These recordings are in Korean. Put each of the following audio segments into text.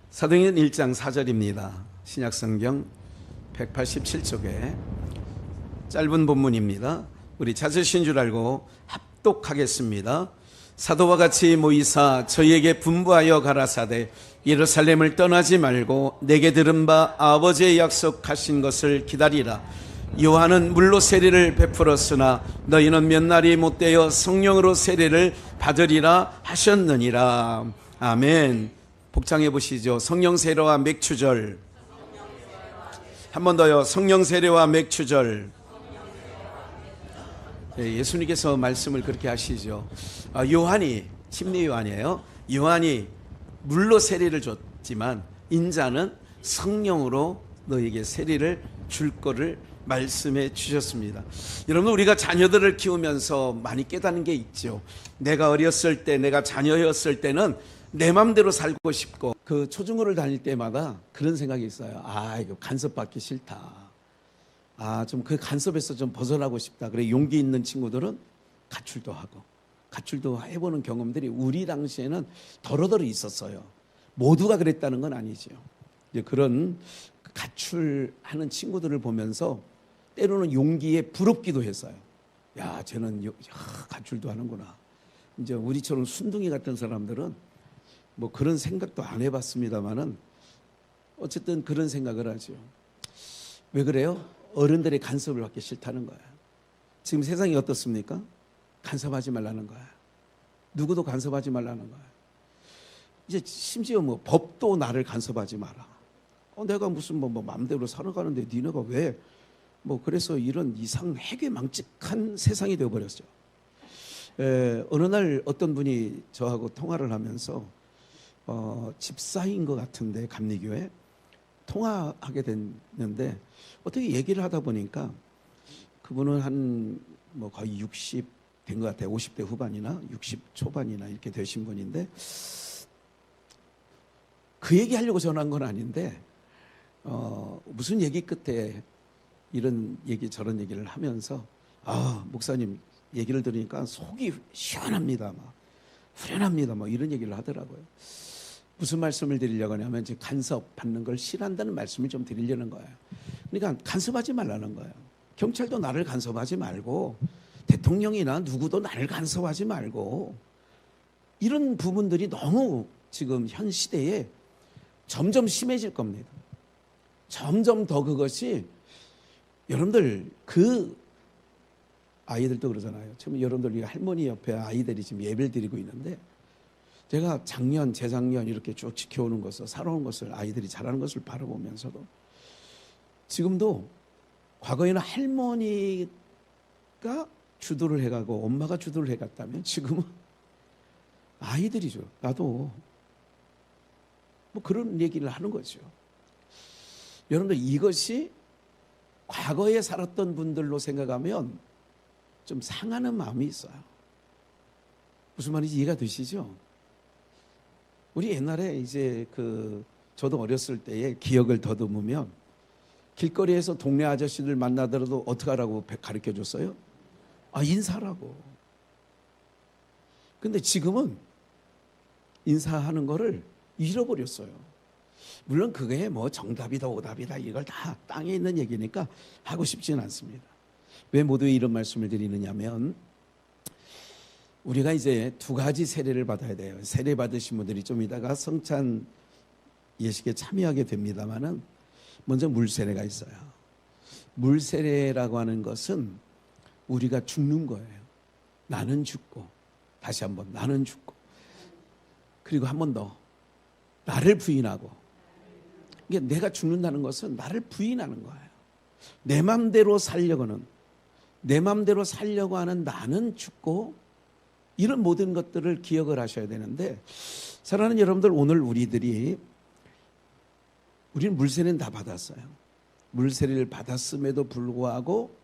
사도행전 1장 4절입니다. 신약성경 187쪽에 짧은 본문입니다. 우리 찾으신 줄 알고 합독하겠습니다. 사도와 같이 모이사 저희에게 분부하여 가라사대 예루살렘을 떠나지 말고 내게 들은 바 아버지의 약속하신 것을 기다리라. 요한은 물로 세례를 베풀었으나 너희는 몇 날이 못되어 성령으로 세례를 받으리라 하셨느니라. 아멘. 복창해 보시죠. 성령 세례와 맥추절. 한 번 더요. 성령 세례와 맥추절. 예수님께서 말씀을 그렇게 하시죠. 요한이, 침례 요한이에요. 요한이 물로 세례를 줬지만 인자는 성령으로 너에게 세례를 줄 거를 말씀해 주셨습니다. 여러분, 우리가 자녀들을 키우면서 많이 깨닫는 게 있죠. 내가 어렸을 때, 내가 자녀였을 때는 내 맘대로 살고 싶고, 그 초중고를 다닐 때마다 그런 생각이 있어요. 이거 간섭받기 싫다. 좀 그 간섭에서 좀 벗어나고 싶다. 그래, 용기 있는 친구들은 가출도 해보는 경험들이 우리 당시에는 더러더러 있었어요. 모두가 그랬다는 건 아니죠. 이제 그런 가출하는 친구들을 보면서 때로는 용기에 부럽기도 했어요. 야, 쟤는 가출도 하는구나. 이제 우리처럼 순둥이 같은 사람들은 뭐 그런 생각도 안 해봤습니다만은 어쨌든 그런 생각을 하죠. 왜 그래요? 어른들의 간섭을 받기 싫다는 거야. 지금 세상이 어떻습니까? 간섭하지 말라는 거야. 누구도 간섭하지 말라는 거야. 이제 심지어 뭐 법도 나를 간섭하지 마라. 내가 무슨 뭐 마음대로 살아가는데 니네가 왜 뭐 그래서 이런 이상 해괴망측한 세상이 되어버렸죠. 어느 날 어떤 분이 저하고 통화를 하면서 집사인 것 같은데 감리교회 통화하게 됐는데 어떻게 얘기를 하다 보니까 그분은 한 뭐 거의 60 된 것 같아요. 50대 후반이나 60 초반이나 이렇게 되신 분인데 그 얘기하려고 전화한 건 아닌데 무슨 얘기 끝에 이런 얘기 저런 얘기를 하면서 목사님 얘기를 들으니까 속이 시원합니다. 후련합니다. 이런 얘기를 하더라고요. 무슨 말씀을 드리려고 하냐면 이제 간섭 받는 걸 싫어한다는 말씀을 좀 드리려는 거예요. 그러니까 간섭하지 말라는 거예요. 경찰도 나를 간섭하지 말고 대통령이나 누구도 나를 간섭하지 말고 이런 부분들이 너무 지금 현 시대에 점점 심해질 겁니다. 점점 더 그것이 여러분들 그 아이들도 그러잖아요. 지금 여러분들 할머니 옆에 아이들이 지금 예배를 드리고 있는데 제가 작년, 재작년 이렇게 쭉 지켜오는 것을 살아온 것을 아이들이 자라는 것을 바라보면서도 지금도 과거에는 할머니가 주도를 해가고 엄마가 주도를 해갔다면 지금은 아이들이죠. 나도 뭐 그런 얘기를 하는 거죠. 여러분들 이것이 과거에 살았던 분들로 생각하면 좀 상하는 마음이 있어요. 무슨 말인지 이해가 되시죠? 우리 옛날에 이제 저도 어렸을 때의 기억을 더듬으면 길거리에서 동네 아저씨들 만나더라도 어떻게 하라고 가르쳐 줬어요? 인사라고. 근데 지금은 인사하는 거를 잃어버렸어요. 물론 그게 뭐 정답이다 오답이다 이걸 다 땅에 있는 얘기니까 하고 싶지는 않습니다. 왜 모두에 이런 말씀을 드리느냐면 우리가 이제 두 가지 세례를 받아야 돼요. 세례 받으신 분들이 좀 이따가 성찬 예식에 참여하게 됩니다만은 먼저 물세례가 있어요. 물세례라고 하는 것은 우리가 죽는 거예요. 나는 죽고 다시 한번 나는 죽고 그리고 한 번 더 나를 부인하고 이게 내가 죽는다는 것은 나를 부인하는 거예요. 내 맘대로 살려고 하는 나는 죽고 이런 모든 것들을 기억을 하셔야 되는데 사랑하는 여러분들 오늘 우리는 물세례는 다 받았어요. 물세례를 받았음에도 불구하고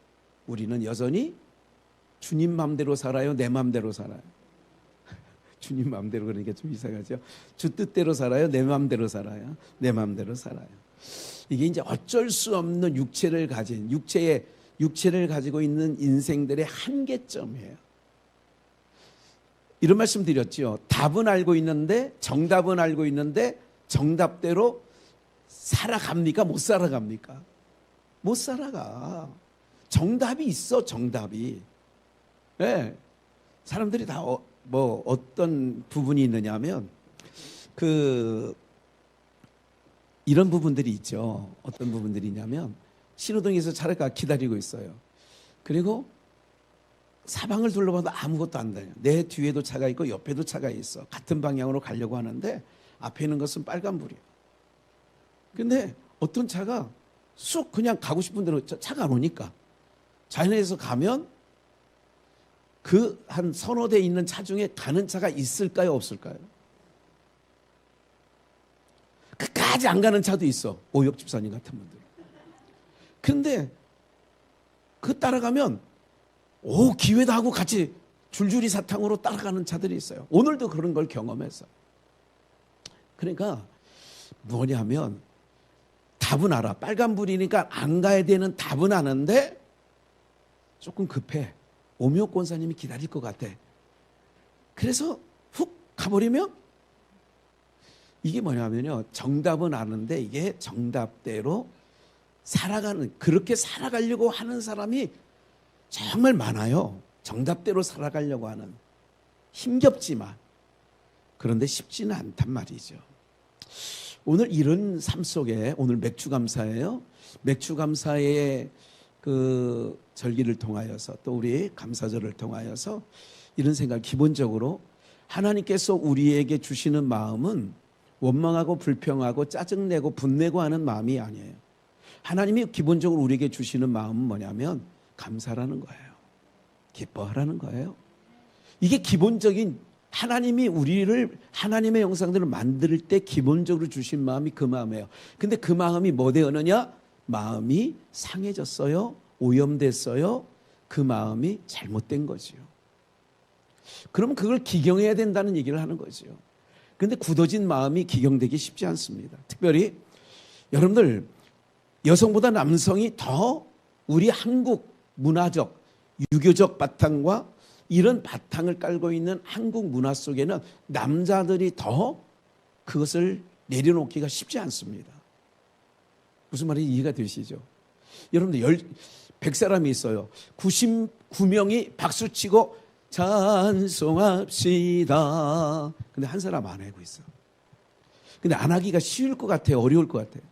우리는 여전히 주님 맘대로 살아요? 내 맘대로 살아요? 주님 맘대로 그러니까 좀 이상하죠. 주 뜻대로 살아요? 내 맘대로 살아요? 내 맘대로 살아요. 이게 이제 어쩔 수 없는 육체를 가진 육체의 육체를 가지고 있는 인생들의 한계점이에요. 이런 말씀 드렸죠. 답은 알고 있는데, 정답은 알고 있는데 정답대로 살아갑니까? 못 살아갑니까? 못 살아가. 정답이 있어, 정답이. 네. 사람들이 다 어떤 부분이 있느냐면 이런 부분들이 있죠. 어떤 부분들이냐면 신호등에서 차가 기다리고 있어요. 그리고 사방을 둘러봐도 아무것도 안 돼요. 내 뒤에도 차가 있고 옆에도 차가 있어. 같은 방향으로 가려고 하는데 앞에 있는 것은 빨간불이에요. 근데 어떤 차가 쑥 그냥 가고 싶은 대로 차가 안 오니까 좌회전해서 가면 그 한 서너 대 있는 차 중에 가는 차가 있을까요, 없을까요? 끝까지 안 가는 차도 있어. 오역 집사님 같은 분들. 근데 그 따라가면 기회다 하고 같이 줄줄이 사탕으로 따라가는 차들이 있어요. 오늘도 그런 걸 경험했어. 그러니까 뭐냐면 답은 알아. 빨간불이니까 안 가야 되는 답은 아는데 조금 급해. 오미옥 권사님이 기다릴 것 같아. 그래서 훅 가버리면 이게 뭐냐면요. 정답은 아는데 이게 정답대로 그렇게 살아가려고 하는 사람이 정말 많아요. 정답대로 살아가려고 하는. 힘겹지만. 그런데 쉽지는 않단 말이죠. 오늘 이런 삶 속에 오늘 맥주감사예요. 맥주감사의 그 절기를 통하여서 또 우리 감사절을 통하여서 이런 생각, 기본적으로 하나님께서 우리에게 주시는 마음은 원망하고 불평하고 짜증내고 분내고 하는 마음이 아니에요. 하나님이 기본적으로 우리에게 주시는 마음은 뭐냐면 감사라는 거예요. 기뻐하라는 거예요. 이게 기본적인, 하나님이 우리를 하나님의 형상대로 만들 때 기본적으로 주신 마음이 그 마음이에요. 근데 그 마음이 뭐 되었느냐? 마음이 상해졌어요. 오염됐어요. 그 마음이 잘못된 거지요. 그러면 그걸 기경해야 된다는 얘기를 하는 거죠. 근데 굳어진 마음이 기경되기 쉽지 않습니다. 특별히 여러분들 여성보다 남성이 더 우리 한국 문화적, 유교적 바탕과 이런 바탕을 깔고 있는 한국 문화 속에는 남자들이 더 그것을 내려놓기가 쉽지 않습니다. 무슨 말인지 이해가 되시죠? 여러분들 100사람이 있어요. 99명이 박수치고 찬송합시다. 근데 한 사람 안 하고 있어. 근데 안 하기가 쉬울 것 같아요? 어려울 것 같아요?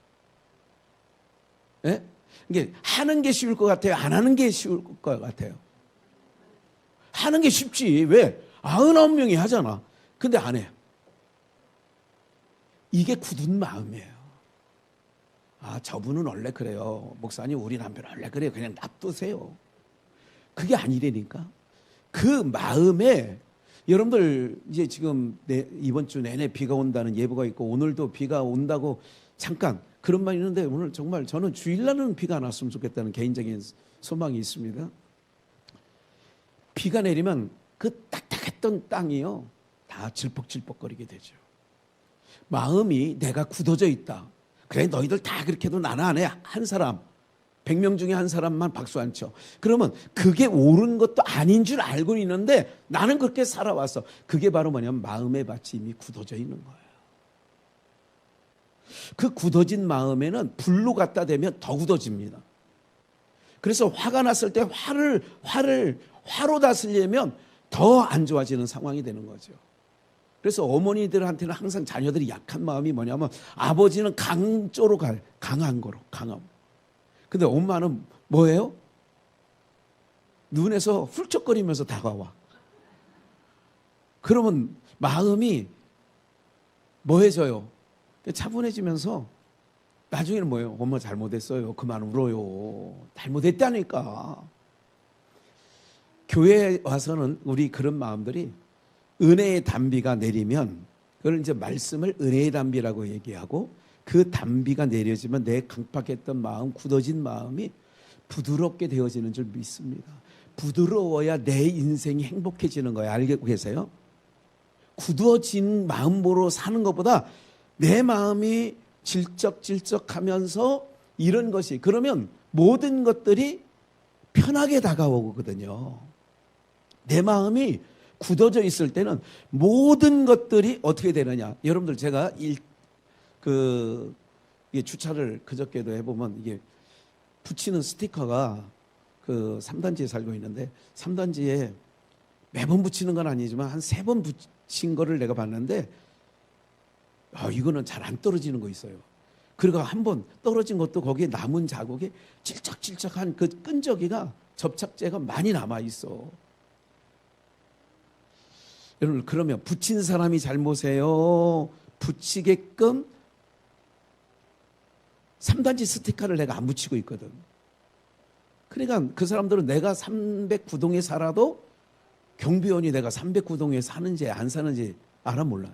예? 이게 하는 게 쉬울 것 같아요? 안 하는 게 쉬울 것 같아요? 하는 게 쉽지. 왜? 99명이 하잖아. 근데 안 해요. 이게 굳은 마음이에요. 저분은 원래 그래요. 목사님, 우리 남편 원래 그래요. 그냥 놔두세요. 그게 아니라니까. 그 마음에 여러분들 이제 지금 이번 주 내내 비가 온다는 예보가 있고 오늘도 비가 온다고 잠깐 그런 말이 있는데 오늘 정말 저는 주일날은 비가 안 왔으면 좋겠다는 개인적인 소망이 있습니다. 비가 내리면 그 딱딱했던 땅이요 다 질퍽질퍽거리게 되죠. 마음이 내가 굳어져 있다. 그래 너희들 다 그렇게 해도 나는 안 해. 한 사람 100명 중에 한 사람만 박수 안 쳐. 그러면 그게 옳은 것도 아닌 줄 알고 있는데 나는 그렇게 살아왔어. 그게 바로 뭐냐면 마음의 밭이 이미 굳어져 있는 거예요. 그 굳어진 마음에는 불로 갖다 대면 더 굳어집니다. 그래서 화가 났을 때 화로 다스리려면 더 안 좋아지는 상황이 되는 거죠. 그래서 어머니들한테는 항상 자녀들이 약한 마음이 뭐냐면 아버지는 강조로 가요. 강한 거로, 강함. 근데 엄마는 뭐예요? 눈에서 훌쩍거리면서 다가와. 그러면 마음이 뭐해져요? 차분해지면서 나중에는 뭐예요? 엄마 잘못했어요. 그만 울어요. 잘못했다니까. 교회에 와서는 우리 그런 마음들이 은혜의 단비가 내리면 그걸 이제 말씀을 은혜의 단비라고 얘기하고 그 단비가 내려지면 내 강팍했던 마음, 굳어진 마음이 부드럽게 되어지는 줄 믿습니다. 부드러워야 내 인생이 행복해지는 거예요. 알고 계세요? 굳어진 마음으로 사는 것보다 내 마음이 질적질적하면서 이런 것이 그러면 모든 것들이 편하게 다가오거든요. 내 마음이 굳어져 있을 때는 모든 것들이 어떻게 되느냐. 여러분들 제가 이게 주차를 그저께도 해보면 이게 붙이는 스티커가 그 3단지에 살고 있는데 3단지에 매번 붙이는 건 아니지만 한 3번 붙인 거를 내가 봤는데 이거는 잘 안 떨어지는 거 있어요. 그리고 한 번 떨어진 것도 거기에 남은 자국이 찔쩍찔쩍한 그 끈적이가 접착제가 많이 남아 있어. 여러분 그러면 붙인 사람이 잘못이에요? 붙이게끔 3단지 스티커를 내가 안 붙이고 있거든. 그러니까 그 사람들은 내가 309동에 살아도 경비원이 내가 309동에 사는지 안 사는지 알아 몰라.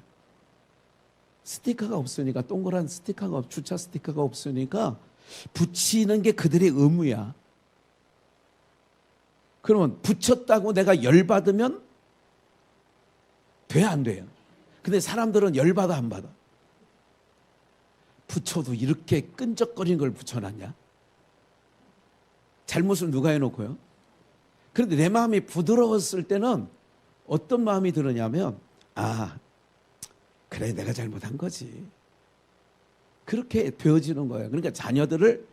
스티커가 없으니까, 동그란 스티커가, 주차 스티커가 없으니까 붙이는 게 그들의 의무야. 그러면 붙였다고 내가 열받으면 돼, 안 돼요? 근데 사람들은 열받아, 안 받아? 붙여도 이렇게 끈적거리는 걸 붙여놨냐? 잘못을 누가 해놓고요? 그런데 내 마음이 부드러웠을 때는 어떤 마음이 들으냐면, 그래, 내가 잘못한 거지. 그렇게 되어지는 거예요. 그러니까 자녀들을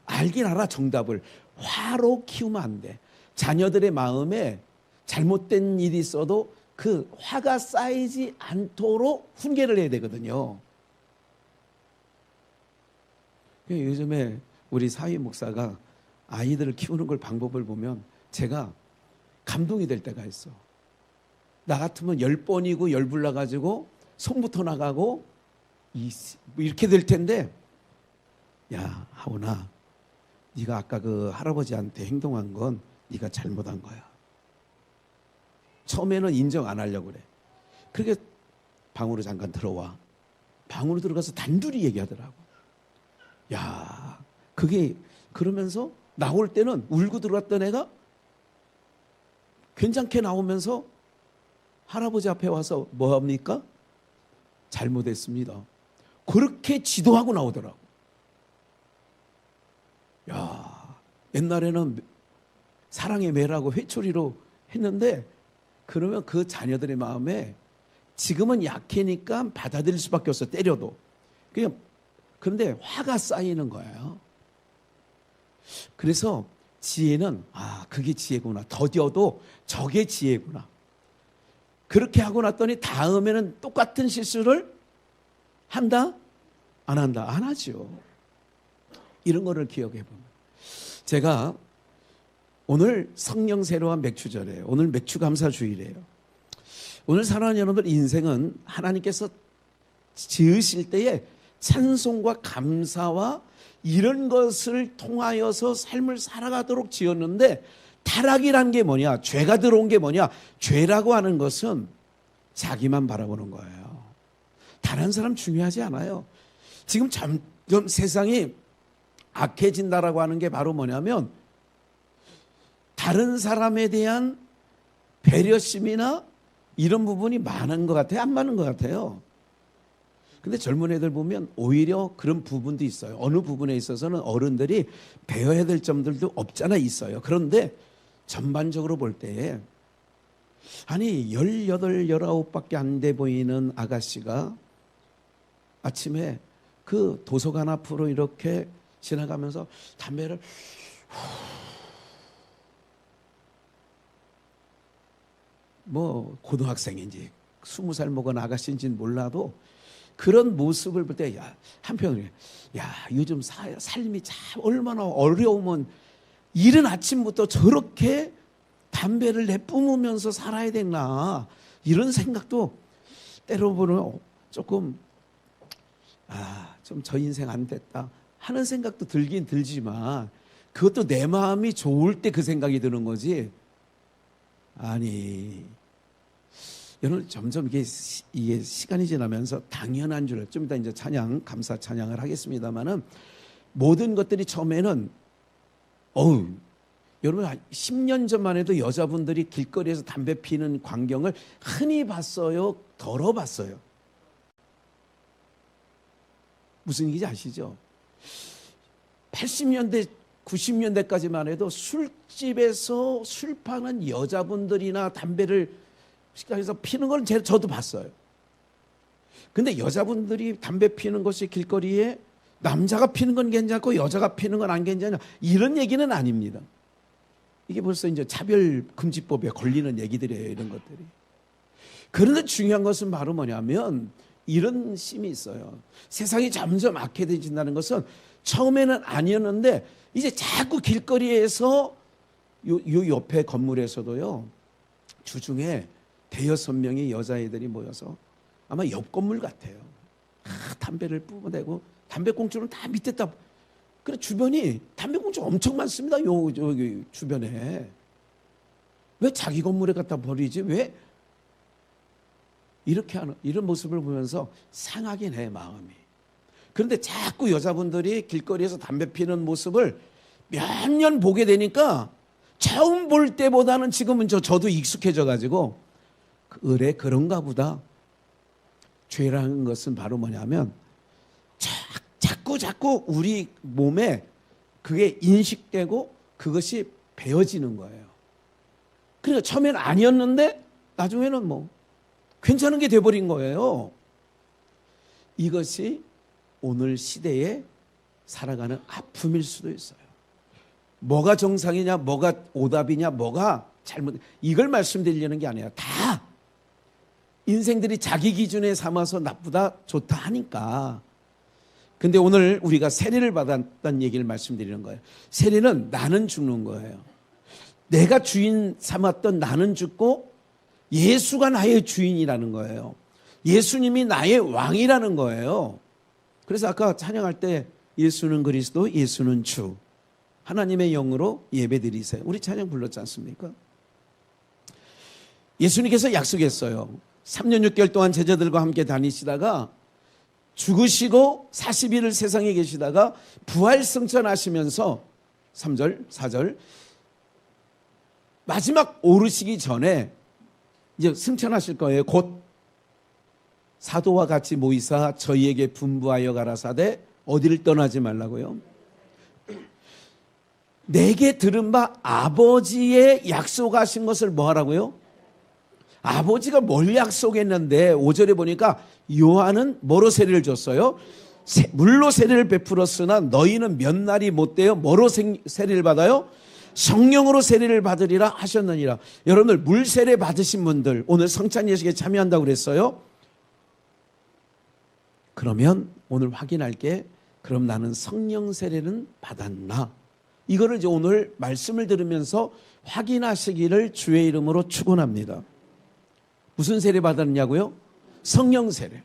알긴 알아, 정답을. 화로 키우면 안 돼. 자녀들의 마음에 잘못된 일이 있어도 그 화가 쌓이지 않도록 훈계를 해야 되거든요. 요즘에 우리 사위 목사가 아이들을 키우는 걸 방법을 보면 제가 감동이 될 때가 있어. 나 같으면 10번이고 10불 나가지고 손부터 나가고 이렇게 될 텐데, 야 하오나, 네가 아까 그 할아버지한테 행동한 건 네가 잘못한 거야. 처음에는 인정 안 하려고 그래. 그렇게 방으로 잠깐 들어와. 방으로 들어가서 단둘이 얘기하더라고. 야, 그게 그러면서 나올 때는 울고 들어왔던 애가 괜찮게 나오면서 할아버지 앞에 와서 뭐 합니까? 잘못했습니다. 그렇게 지도하고 나오더라고. 야, 옛날에는 사랑의 매라고 회초리로 했는데, 그러면 그 자녀들의 마음에 지금은 약해니까 받아들일 수밖에 없어, 때려도. 그냥 그런데 화가 쌓이는 거예요. 그래서 지혜는 그게 지혜구나. 더뎌도 저게 지혜구나. 그렇게 하고 났더니 다음에는 똑같은 실수를 한다? 안 한다? 안 하죠. 이런 거를 기억해 보면, 제가 오늘 성령 새로운 맥주절이에요. 오늘 맥주 감사 주일이에요. 오늘 사랑하는 여러분들, 인생은 하나님께서 지으실 때에 찬송과 감사와 이런 것을 통하여서 삶을 살아가도록 지었는데, 타락이란 게 뭐냐? 죄가 들어온 게 뭐냐? 죄라고 하는 것은 자기만 바라보는 거예요. 다른 사람 중요하지 않아요. 지금 점점 세상이 악해진다라고 하는 게 바로 뭐냐면, 다른 사람에 대한 배려심이나 이런 부분이 많은 것 같아요? 안 많은 것 같아요? 근데 젊은 애들 보면 오히려 그런 부분도 있어요. 어느 부분에 있어서는 어른들이 배워야 될 점들도 없잖아, 있어요. 그런데 전반적으로 볼 때에, 아니 18, 19밖에 안 돼 보이는 아가씨가 아침에 그 도서관 앞으로 이렇게 지나가면서 담배를 뭐 고등학생인지 20살 먹은 아가씨인지는 몰라도 그런 모습을 볼 때, 한편으로 요즘 삶이 참 얼마나 어려우면 이른 아침부터 저렇게 담배를 내뿜으면서 살아야 되나, 이런 생각도 때려보면 조금 좀 저 인생 안 됐다 하는 생각도 들긴 들지만, 그것도 내 마음이 좋을 때 그 생각이 드는 거지. 아니, 여러분 점점 이게 시간이 지나면서 당연한 줄, 좀 이따 이제 찬양, 감사 찬양을 하겠습니다만은, 모든 것들이 처음에는 여러분 10년 전만 해도 여자분들이 길거리에서 담배 피는 광경을 흔히 봤어요? 덜어 봤어요? 무슨 얘기인지 아시죠? 80년대 90년대까지만 해도 술집에서 술 파는 여자분들이나 담배를 식당에서 피는 걸 저도 봤어요. 근데 여자분들이 담배 피는 것이 길거리에 남자가 피는 건 괜찮고 여자가 피는 건 안 괜찮냐, 이런 얘기는 아닙니다. 이게 벌써 이제 차별금지법에 걸리는 얘기들이에요, 이런 것들이. 그런데 중요한 것은 바로 뭐냐면 이런 심이 있어요. 세상이 점점 악해진다는 것은 처음에는 아니었는데 이제 자꾸 길거리에서 요 옆에 건물에서도요, 주중에 대여섯 명의 여자애들이 모여서 아마 옆 건물 같아요. 담배를 뿜어대고 담배꽁초는 다 밑에다. 그래 주변이 담배꽁초 엄청 많습니다. 여기 주변에. 왜 자기 건물에 갖다 버리지? 왜 이렇게 하는, 이런 모습을 보면서 상하긴 해, 마음이. 그런데 자꾸 여자분들이 길거리에서 담배 피는 모습을 몇 년 보게 되니까 처음 볼 때보다는 지금은 저도 익숙해져 가지고 그래 그런가 보다. 죄라는 것은 바로 뭐냐면 자꾸 우리 몸에 그게 인식되고 그것이 배어지는 거예요. 그러니까 처음에는 아니었는데 나중에는 뭐 괜찮은 게 돼버린 거예요. 이것이 오늘 시대에 살아가는 아픔일 수도 있어요. 뭐가 정상이냐, 뭐가 오답이냐, 뭐가 잘못, 이걸 말씀드리려는 게 아니라 다 인생들이 자기 기준에 삼아서 나쁘다 좋다 하니까. 근데 오늘 우리가 세례를 받았다는 얘기를 말씀드리는 거예요. 세례는 나는 죽는 거예요. 내가 주인 삼았던 나는 죽고 예수가 나의 주인이라는 거예요. 예수님이 나의 왕이라는 거예요. 그래서 아까 찬양할 때 예수는 그리스도, 예수는 주, 하나님의 영으로 예배드리세요. 우리 찬양 불렀지 않습니까? 예수님께서 약속했어요. 3년 6개월 동안 제자들과 함께 다니시다가 죽으시고 40일을 세상에 계시다가 부활 승천하시면서 3절, 4절 마지막 오르시기 전에 이제 승천하실 거예요. 곧 사도와 같이 모이사 저희에게 분부하여 가라사대 어디를 떠나지 말라고요? 내게 들은 바 아버지의 약속하신 것을 뭐 하라고요? 아버지가 뭘 약속했는데 5절에 보니까 요한은 뭐로 세례를 줬어요? 물로 세례를 베풀었으나 너희는 몇 날이 못되어 뭐로 세례를 받아요? 성령으로 세례를 받으리라 하셨느니라. 여러분들 물 세례 받으신 분들 오늘 성찬 예식에 참여한다고 그랬어요. 그러면 오늘 확인할 게, 그럼 나는 성령 세례는 받았나? 이거를 이제 오늘 말씀을 들으면서 확인하시기를 주의 이름으로 축원합니다. 무슨 세례 받았냐고요? 성령 세례.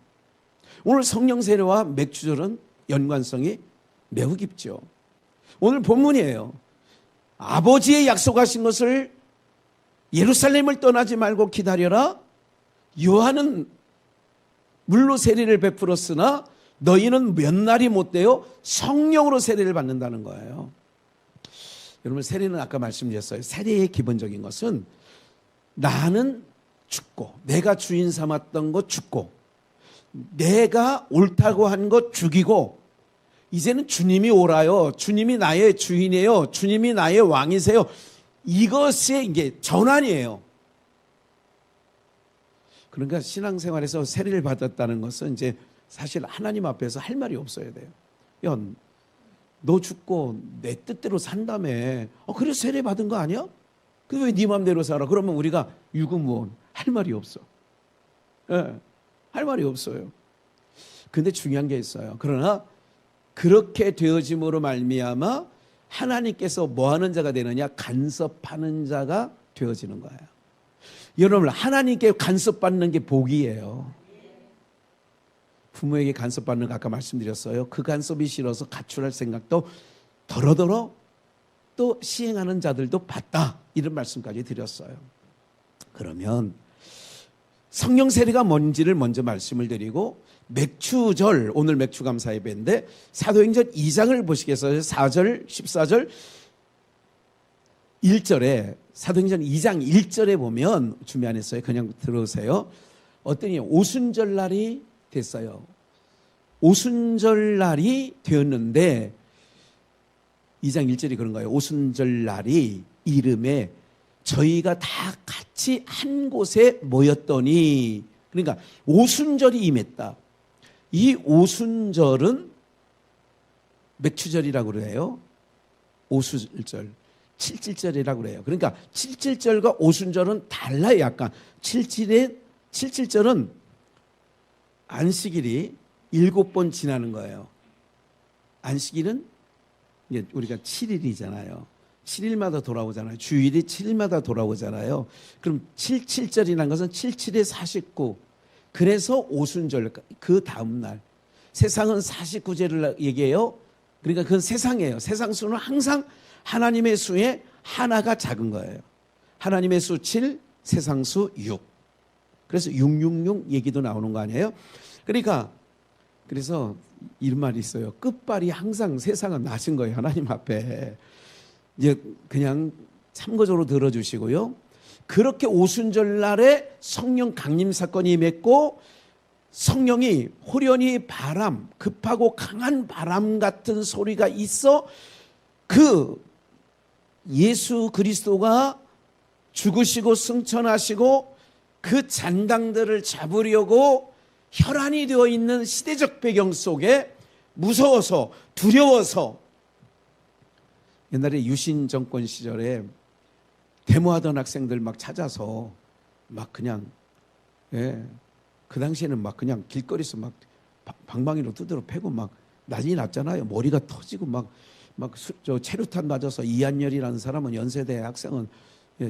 오늘 성령 세례와 맥주절은 연관성이 매우 깊죠. 오늘 본문이에요. 아버지의 약속하신 것을 예루살렘을 떠나지 말고 기다려라. 요한은 물로 세례를 베풀었으나 너희는 몇 날이 못되어 성령으로 세례를 받는다는 거예요. 여러분 세례는 아까 말씀드렸어요. 세례의 기본적인 것은 나는 죽고, 내가 주인 삼았던 것 죽고, 내가 옳다고 한 것 죽이고, 이제는 주님이 오라요. 주님이 나의 주인이에요. 주님이 나의 왕이세요. 이것이 이게 전환이에요. 그러니까 신앙생활에서 세례를 받았다는 것은 이제 사실 하나님 앞에서 할 말이 없어야 돼요. 야, 너 죽고 내 뜻대로 산다며. 그래서 세례 받은 거 아니야? 그 왜 네 맘대로 살아? 그러면 우리가 유구무원 할 말이 없어. 예, 할 말이 없어요. 근데 중요한 게 있어요. 그러나 그렇게 되어짐으로 말미암아 하나님께서 뭐 하는 자가 되느냐? 간섭하는 자가 되어지는 거예요. 여러분 하나님께 간섭받는 게 복이에요. 부모에게 간섭받는 거 아까 말씀드렸어요. 그 간섭이 싫어서 가출할 생각도 더러더러 또 시행하는 자들도 봤다. 이런 말씀까지 드렸어요. 그러면 성령 세례가 뭔지를 먼저 말씀을 드리고, 맥추절, 오늘 맥추감사 예배인데 사도행전 2장을 보시겠어요? 4절, 14절, 1절에 사도행전 2장 1절에 보면 준비 안 했어요. 그냥 들어오세요. 어떠니 오순절 날이 됐어요. 오순절 날이 되었는데 2장 1절이 그런 거예요. 오순절 날이 이름에 저희가 다 같이 한 곳에 모였더니, 그러니까 오순절이 임했다. 이 오순절은 맥추절이라고 그래요. 오순절, 칠칠절이라고 그래요. 그러니까 칠칠절과 오순절은 달라요. 약간 칠칠절은 안식일이 7번 지나는 거예요. 안식일은 이제 우리가 7일이잖아요. 7일마다 돌아오잖아요. 주일이 7일마다 돌아오잖아요. 그럼 77절이라는 것은 77에 49. 그래서 오순절, 그 다음 날. 세상은 49제를 얘기해요. 그러니까 그건 세상이에요. 세상 수는 항상 하나님의 수에 하나가 작은 거예요. 하나님의 수 7, 세상 수 6. 그래서 666 얘기도 나오는 거 아니에요? 그러니까 그래서 이런 말이 있어요. 끝발이 항상 세상은 낮은 거예요. 하나님 앞에. 이제 그냥 참고적으로 들어주시고요. 그렇게 오순절 날에 성령 강림 사건이 임했고, 성령이 호련히 바람, 급하고 강한 바람 같은 소리가 있어 그 예수 그리스도가 죽으시고 승천하시고 그 잔당들을 잡으려고 혈안이 되어 있는 시대적 배경 속에 무서워서 두려워서, 옛날에 유신 정권 시절에 데모하던 학생들 막 찾아서 막 그냥, 그 당시에는 막 그냥 길거리에서 막 방망이로 두드려 패고 막 난리 났잖아요. 머리가 터지고 저 체류탄 맞아서 이한열이라는 사람은 연세대 학생은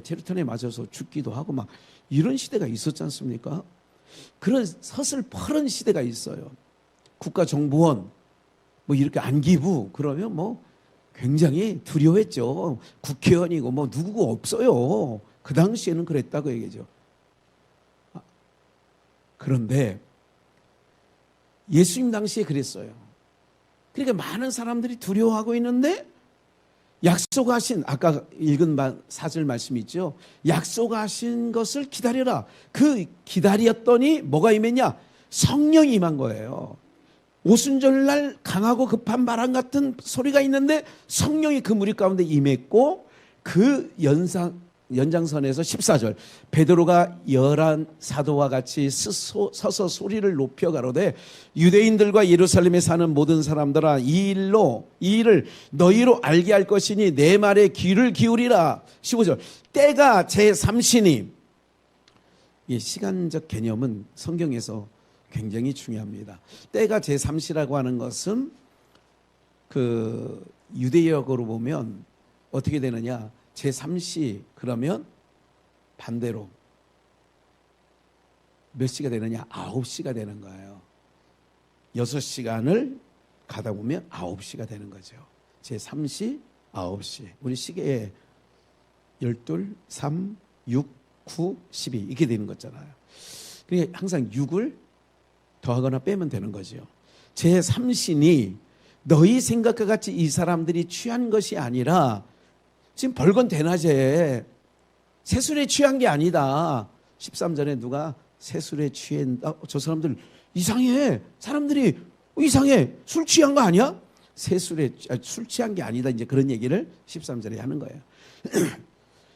체류탄에 맞아서 죽기도 하고 막 이런 시대가 있었지 않습니까? 그런 서슬퍼런 시대가 있어요. 국가정보원 뭐 이렇게 안기부 그러면 뭐 굉장히 두려워했죠. 국회의원이고 뭐 누구고 없어요. 그 당시에는 그랬다고 얘기죠. 그런데 예수님 당시에 그랬어요. 그러니까 많은 사람들이 두려워하고 있는데 약속하신, 아까 읽은 4절 말씀이 있죠. 약속하신 것을 기다려라. 그 기다렸더니 뭐가 임했냐? 성령이 임한 거예요. 오순절날 강하고 급한 바람 같은 소리가 있는데 성령이 그 무리 가운데 임했고, 그 연장선에서 14절 베드로가 11 사도와 같이 서서 소리를 높여 가로되 유대인들과 예루살렘에 사는 모든 사람들아 이 일을 너희로 알게 할 것이니 내 말에 귀를 기울이라. 15절 때가 제3시니. 이 시간적 개념은 성경에서 굉장히 중요합니다. 때가 제3시라고 하는 것은 그 유대역으로 보면 어떻게 되느냐? 제3시 그러면 반대로 몇 시가 되느냐? 9시가 되는 거예요. 6시간을 가다 보면 9시가 되는 거죠. 제3시 9시. 우리 시계에 12, 3, 6, 9, 12 이렇게 되는 거잖아요. 그러니까 항상 6을 더하거나 빼면 되는 거죠. 제3신이 너희 생각과 같이 이 사람들이 취한 것이 아니라 지금 벌건 대낮에 새술에 취한 게 아니다. 13절에 누가 새술에 취한다. 저 사람들 이상해. 사람들이 이상해. 술 취한 거 아니야? 술 취한 게 아니다. 이제 그런 얘기를 13절에 하는 거예요.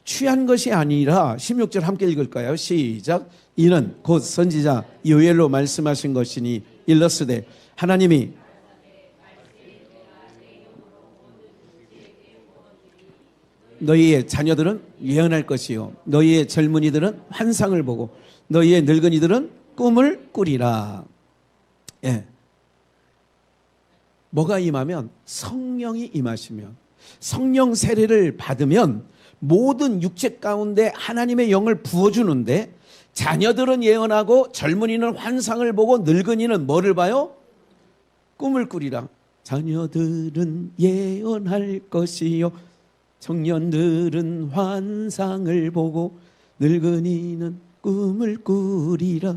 취한 것이 아니라 16절 함께 읽을까요? 시작. 이는 곧 선지자 요엘로 말씀하신 것이니 일러스되 하나님이 너희의 자녀들은 예언할 것이요 너희의 젊은이들은 환상을 보고 너희의 늙은이들은 꿈을 꾸리라. 예. 뭐가 임하면? 성령이 임하시면, 성령 세례를 받으면 모든 육체 가운데 하나님의 영을 부어주는데, 자녀들은 예언하고 젊은이는 환상을 보고 늙은이는 뭐를 봐요? 꿈을 꾸리라. 자녀들은 예언할 것이요 청년들은 환상을 보고 늙은이는 꿈을 꾸리라.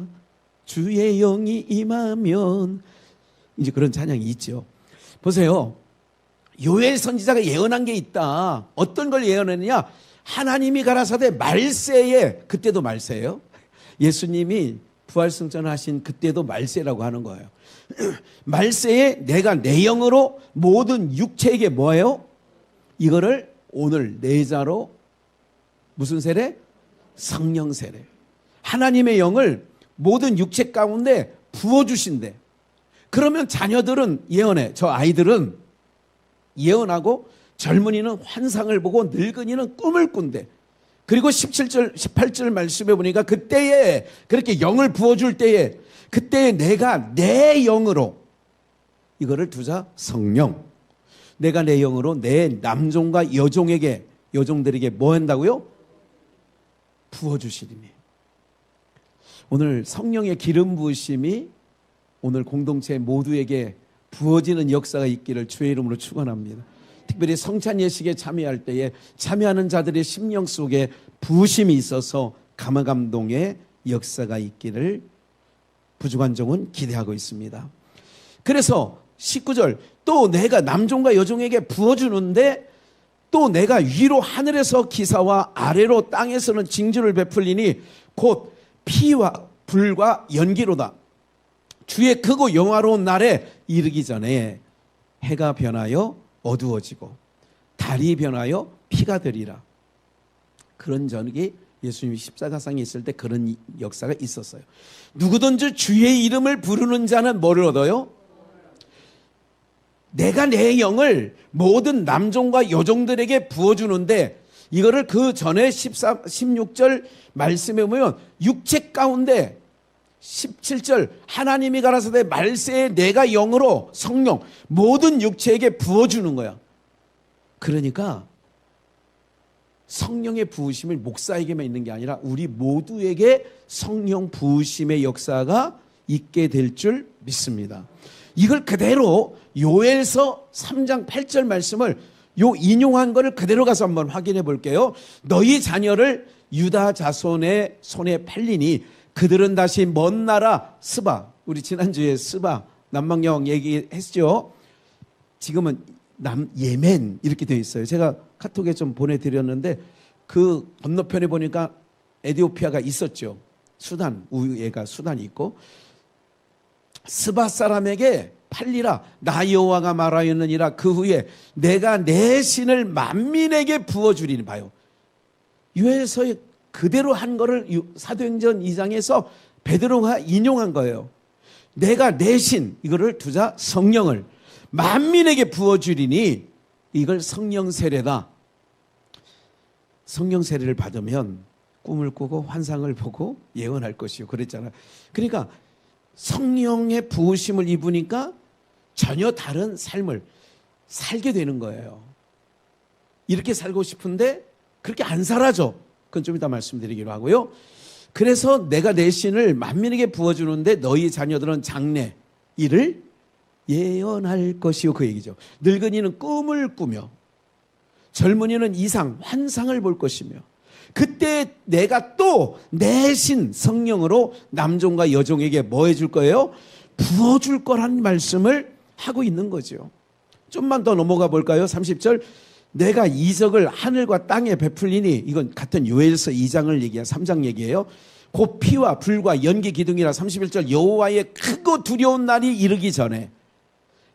주의 영이 임하면, 이제 그런 찬양이 있죠. 보세요. 요엘 선지자가 예언한 게 있다. 어떤 걸 예언했느냐? 하나님이 가라사대 말세에, 그때도 말세예요. 예수님이 부활승천하신 그때도 말세라고 하는 거예요. 말세에 내가 내 영으로 모든 육체에게 뭐예요? 이거를 오늘 내자로 무슨 세례? 성령 세례. 하나님의 영을 모든 육체 가운데 부어주신대. 그러면 자녀들은 예언해. 저 아이들은 예언하고 젊은이는 환상을 보고 늙은이는 꿈을 꾼대. 그리고 17절, 18절 말씀해 보니까 그때에 그렇게 영을 부어줄 때에 그때에 내가 내 영으로 이거를 두자 성령. 내가 내 영으로 내 남종과 여종에게 여종들에게 뭐 한다고요? 부어주시리니. 오늘 성령의 기름 부으심이 오늘 공동체 모두에게 부어지는 역사가 있기를 주의 이름으로 축원합니다. 특별히 성찬 예식에 참여할 때에 참여하는 자들의 심령 속에 부으심이 있어서 감화감동의 역사가 있기를 부주관종은 기대하고 있습니다. 그래서 19절 또 내가 남종과 여종에게 부어주는데 또 내가 위로 하늘에서 기사와 아래로 땅에서는 징조를 베풀리니 곧 피와 불과 연기로다. 주의 크고 영화로운 날에 이르기 전에 해가 변하여 어두워지고 달이 변하여 피가 되리라. 그런 전기 예수님이 십자가상에 있을 때 그런 역사가 있었어요. 누구든지 주의 이름을 부르는 자는 뭐를 얻어요? 내가 내 영을 모든 남종과 여종들에게 부어주는데 이거를 그 전에 16절 말씀에 보면 육체 가운데 17절 하나님이 가라사대 말세에 내가 영으로 성령 모든 육체에게 부어주는 거야. 그러니까 성령의 부으심을 목사에게만 있는 게 아니라 우리 모두에게 성령 부으심의 역사가 있게 될 줄 믿습니다. 이걸 그대로 요엘서 3장 8절 말씀을 요 인용한 거를 그대로 가서 한번 확인해 볼게요. 너희 자녀를 유다 자손의 손에 팔리니 그들은 다시 먼 나라 스바, 우리 지난주에 스바 남방여왕 얘기했죠. 지금은 예멘 이렇게 되어 있어요. 제가 카톡에 좀 보내드렸는데 그 건너편에 보니까 에티오피아가 있었죠. 수단, 우유가 수단이 있고 스바 사람에게 팔리라 나 여호와가 말하였느니라. 그 후에 내가 내 신을 만민에게 부어주리니. 봐요. 요엘서에 그대로 한 거를 사도행전 2장에서 베드로가 인용한 거예요. 내가 내 신 이거를 두자 성령을 만민에게 부어주리니 이걸 성령 세례다. 성령 세례를 받으면 꿈을 꾸고 환상을 보고 예언할 것이요 그랬잖아요. 그러니까 성령의 부으심을 입으니까 전혀 다른 삶을 살게 되는 거예요. 이렇게 살고 싶은데 그렇게 안 살아져. 그건 좀 이따 말씀드리기로 하고요. 그래서 내가 내 신을 만민에게 부어주는데 너희 자녀들은 장래 이를 예언할 것이요 그 얘기죠. 늙은이는 꿈을 꾸며 젊은이는 이상 환상을 볼 것이며 그때 내가 또 내 신 성령으로 남종과 여종에게 뭐 해줄 거예요? 부어줄 거란 말씀을 하고 있는 거죠. 좀만 더 넘어가 볼까요? 30절 내가 이적을 하늘과 땅에 베풀리니 이건 같은 요엘서 2장을 얘기해요. 3장 얘기예요. 곧 피와 불과 연기 기둥이라. 31절 여호와의 크고 두려운 날이 이르기 전에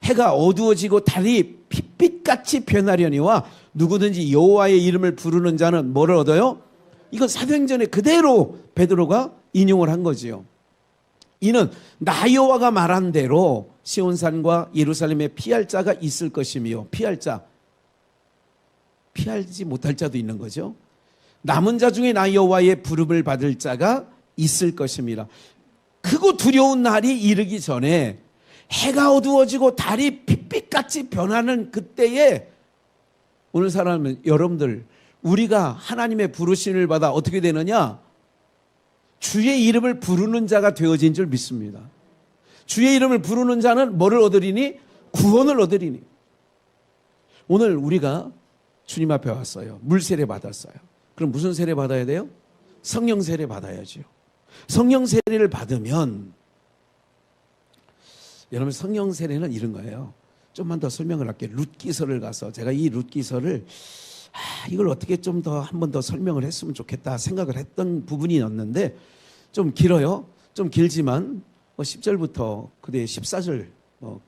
해가 어두워지고 달이 핏빛같이 변하려니와 누구든지 여호와의 이름을 부르는 자는 뭐를 얻어요? 이건 사도행전에 그대로 베드로가 인용을 한 거지요. 이는 나 여호와가 말한 대로 시온산과 예루살렘에 피할 자가 있을 것이며 피할 자 피하지 못할 자도 있는 거죠. 남은 자 중에 나 여호와의 부름을 받을 자가 있을 것입니다. 크고 두려운 날이 이르기 전에 해가 어두워지고 달이 핏빛같이 변하는 그때에 오늘 사람은 여러분들 우리가 하나님의 부르심을 받아 어떻게 되느냐? 주의 이름을 부르는 자가 되어진 줄 믿습니다. 주의 이름을 부르는 자는 뭐를 얻으리니? 구원을 얻으리니. 오늘 우리가 주님 앞에 왔어요. 물 세례 받았어요. 그럼 무슨 세례 받아야 돼요? 성령 세례 받아야죠. 성령 세례를 받으면 여러분 성령 세례는 이런 거예요. 좀만 더 설명을 할게요. 룻기서를 가서 제가 이 룻기서를 이걸 어떻게 좀 더 한 번 더 설명을 했으면 좋겠다 생각을 했던 부분이었는데 좀 길어요. 좀 길지만 10절부터 그대 14절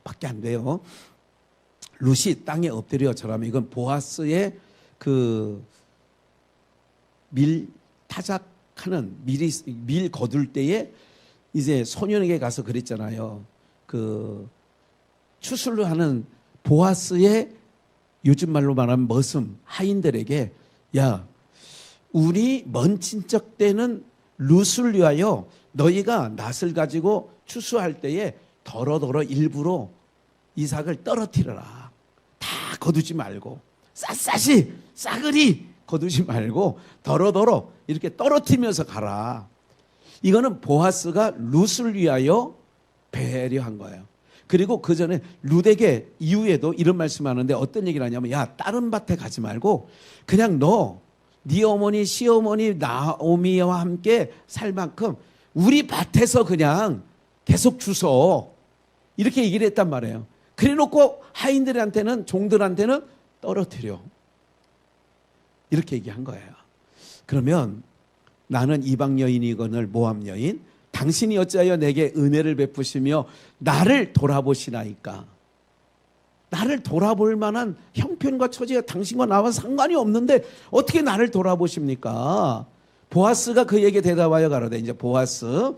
밖에 안 돼요. 룻이 땅에 엎드려 절하며, 이건 보아스의 그 밀 타작하는 밀 거둘 때에 이제 소년에게 가서 그랬잖아요. 그 추수를 하는 보아스의 요즘 말로 말하면 머슴 하인들에게, 야, 우리 먼 친척 때는 룻을 위하여 너희가 낫을 가지고 추수할 때에 더러더러 일부러 이삭을 떨어뜨려라. 다 거두지 말고 샅샅이 싸그리 거두지 말고 더러더러 이렇게 떨어뜨리면서 가라. 이거는 보아스가 룻을 위하여 배려한 거예요. 그리고 그 전에 룻에게 이후에도 이런 말씀하는데 어떤 얘기를 하냐면, 야, 다른 밭에 가지 말고 그냥 네 어머니 시어머니 나오미와 함께 살 만큼 우리 밭에서 그냥 계속 주소, 이렇게 얘기를 했단 말이에요. 그래 놓고 하인들한테는, 종들한테는 떨어뜨려, 이렇게 얘기한 거예요. 그러면 나는 이방 여인이거늘 모압 여인, 당신이 어찌하여 내게 은혜를 베푸시며 나를 돌아보시나이까. 나를 돌아볼 만한 형편과 처지가 당신과 나와 상관이 없는데 어떻게 나를 돌아보십니까? 보아스가 그에게 대답하여 가로되, 이제 보아스,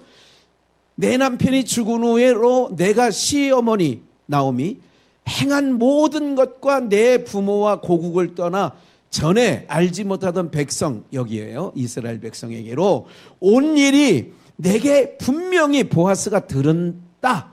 내 남편이 죽은 후에로 내가 시어머니 나오미 행한 모든 것과 내 부모와 고국을 떠나 전에 알지 못하던 백성, 여기에요, 이스라엘 백성에게로 온 일이 내게 분명히 보아스가 들은다.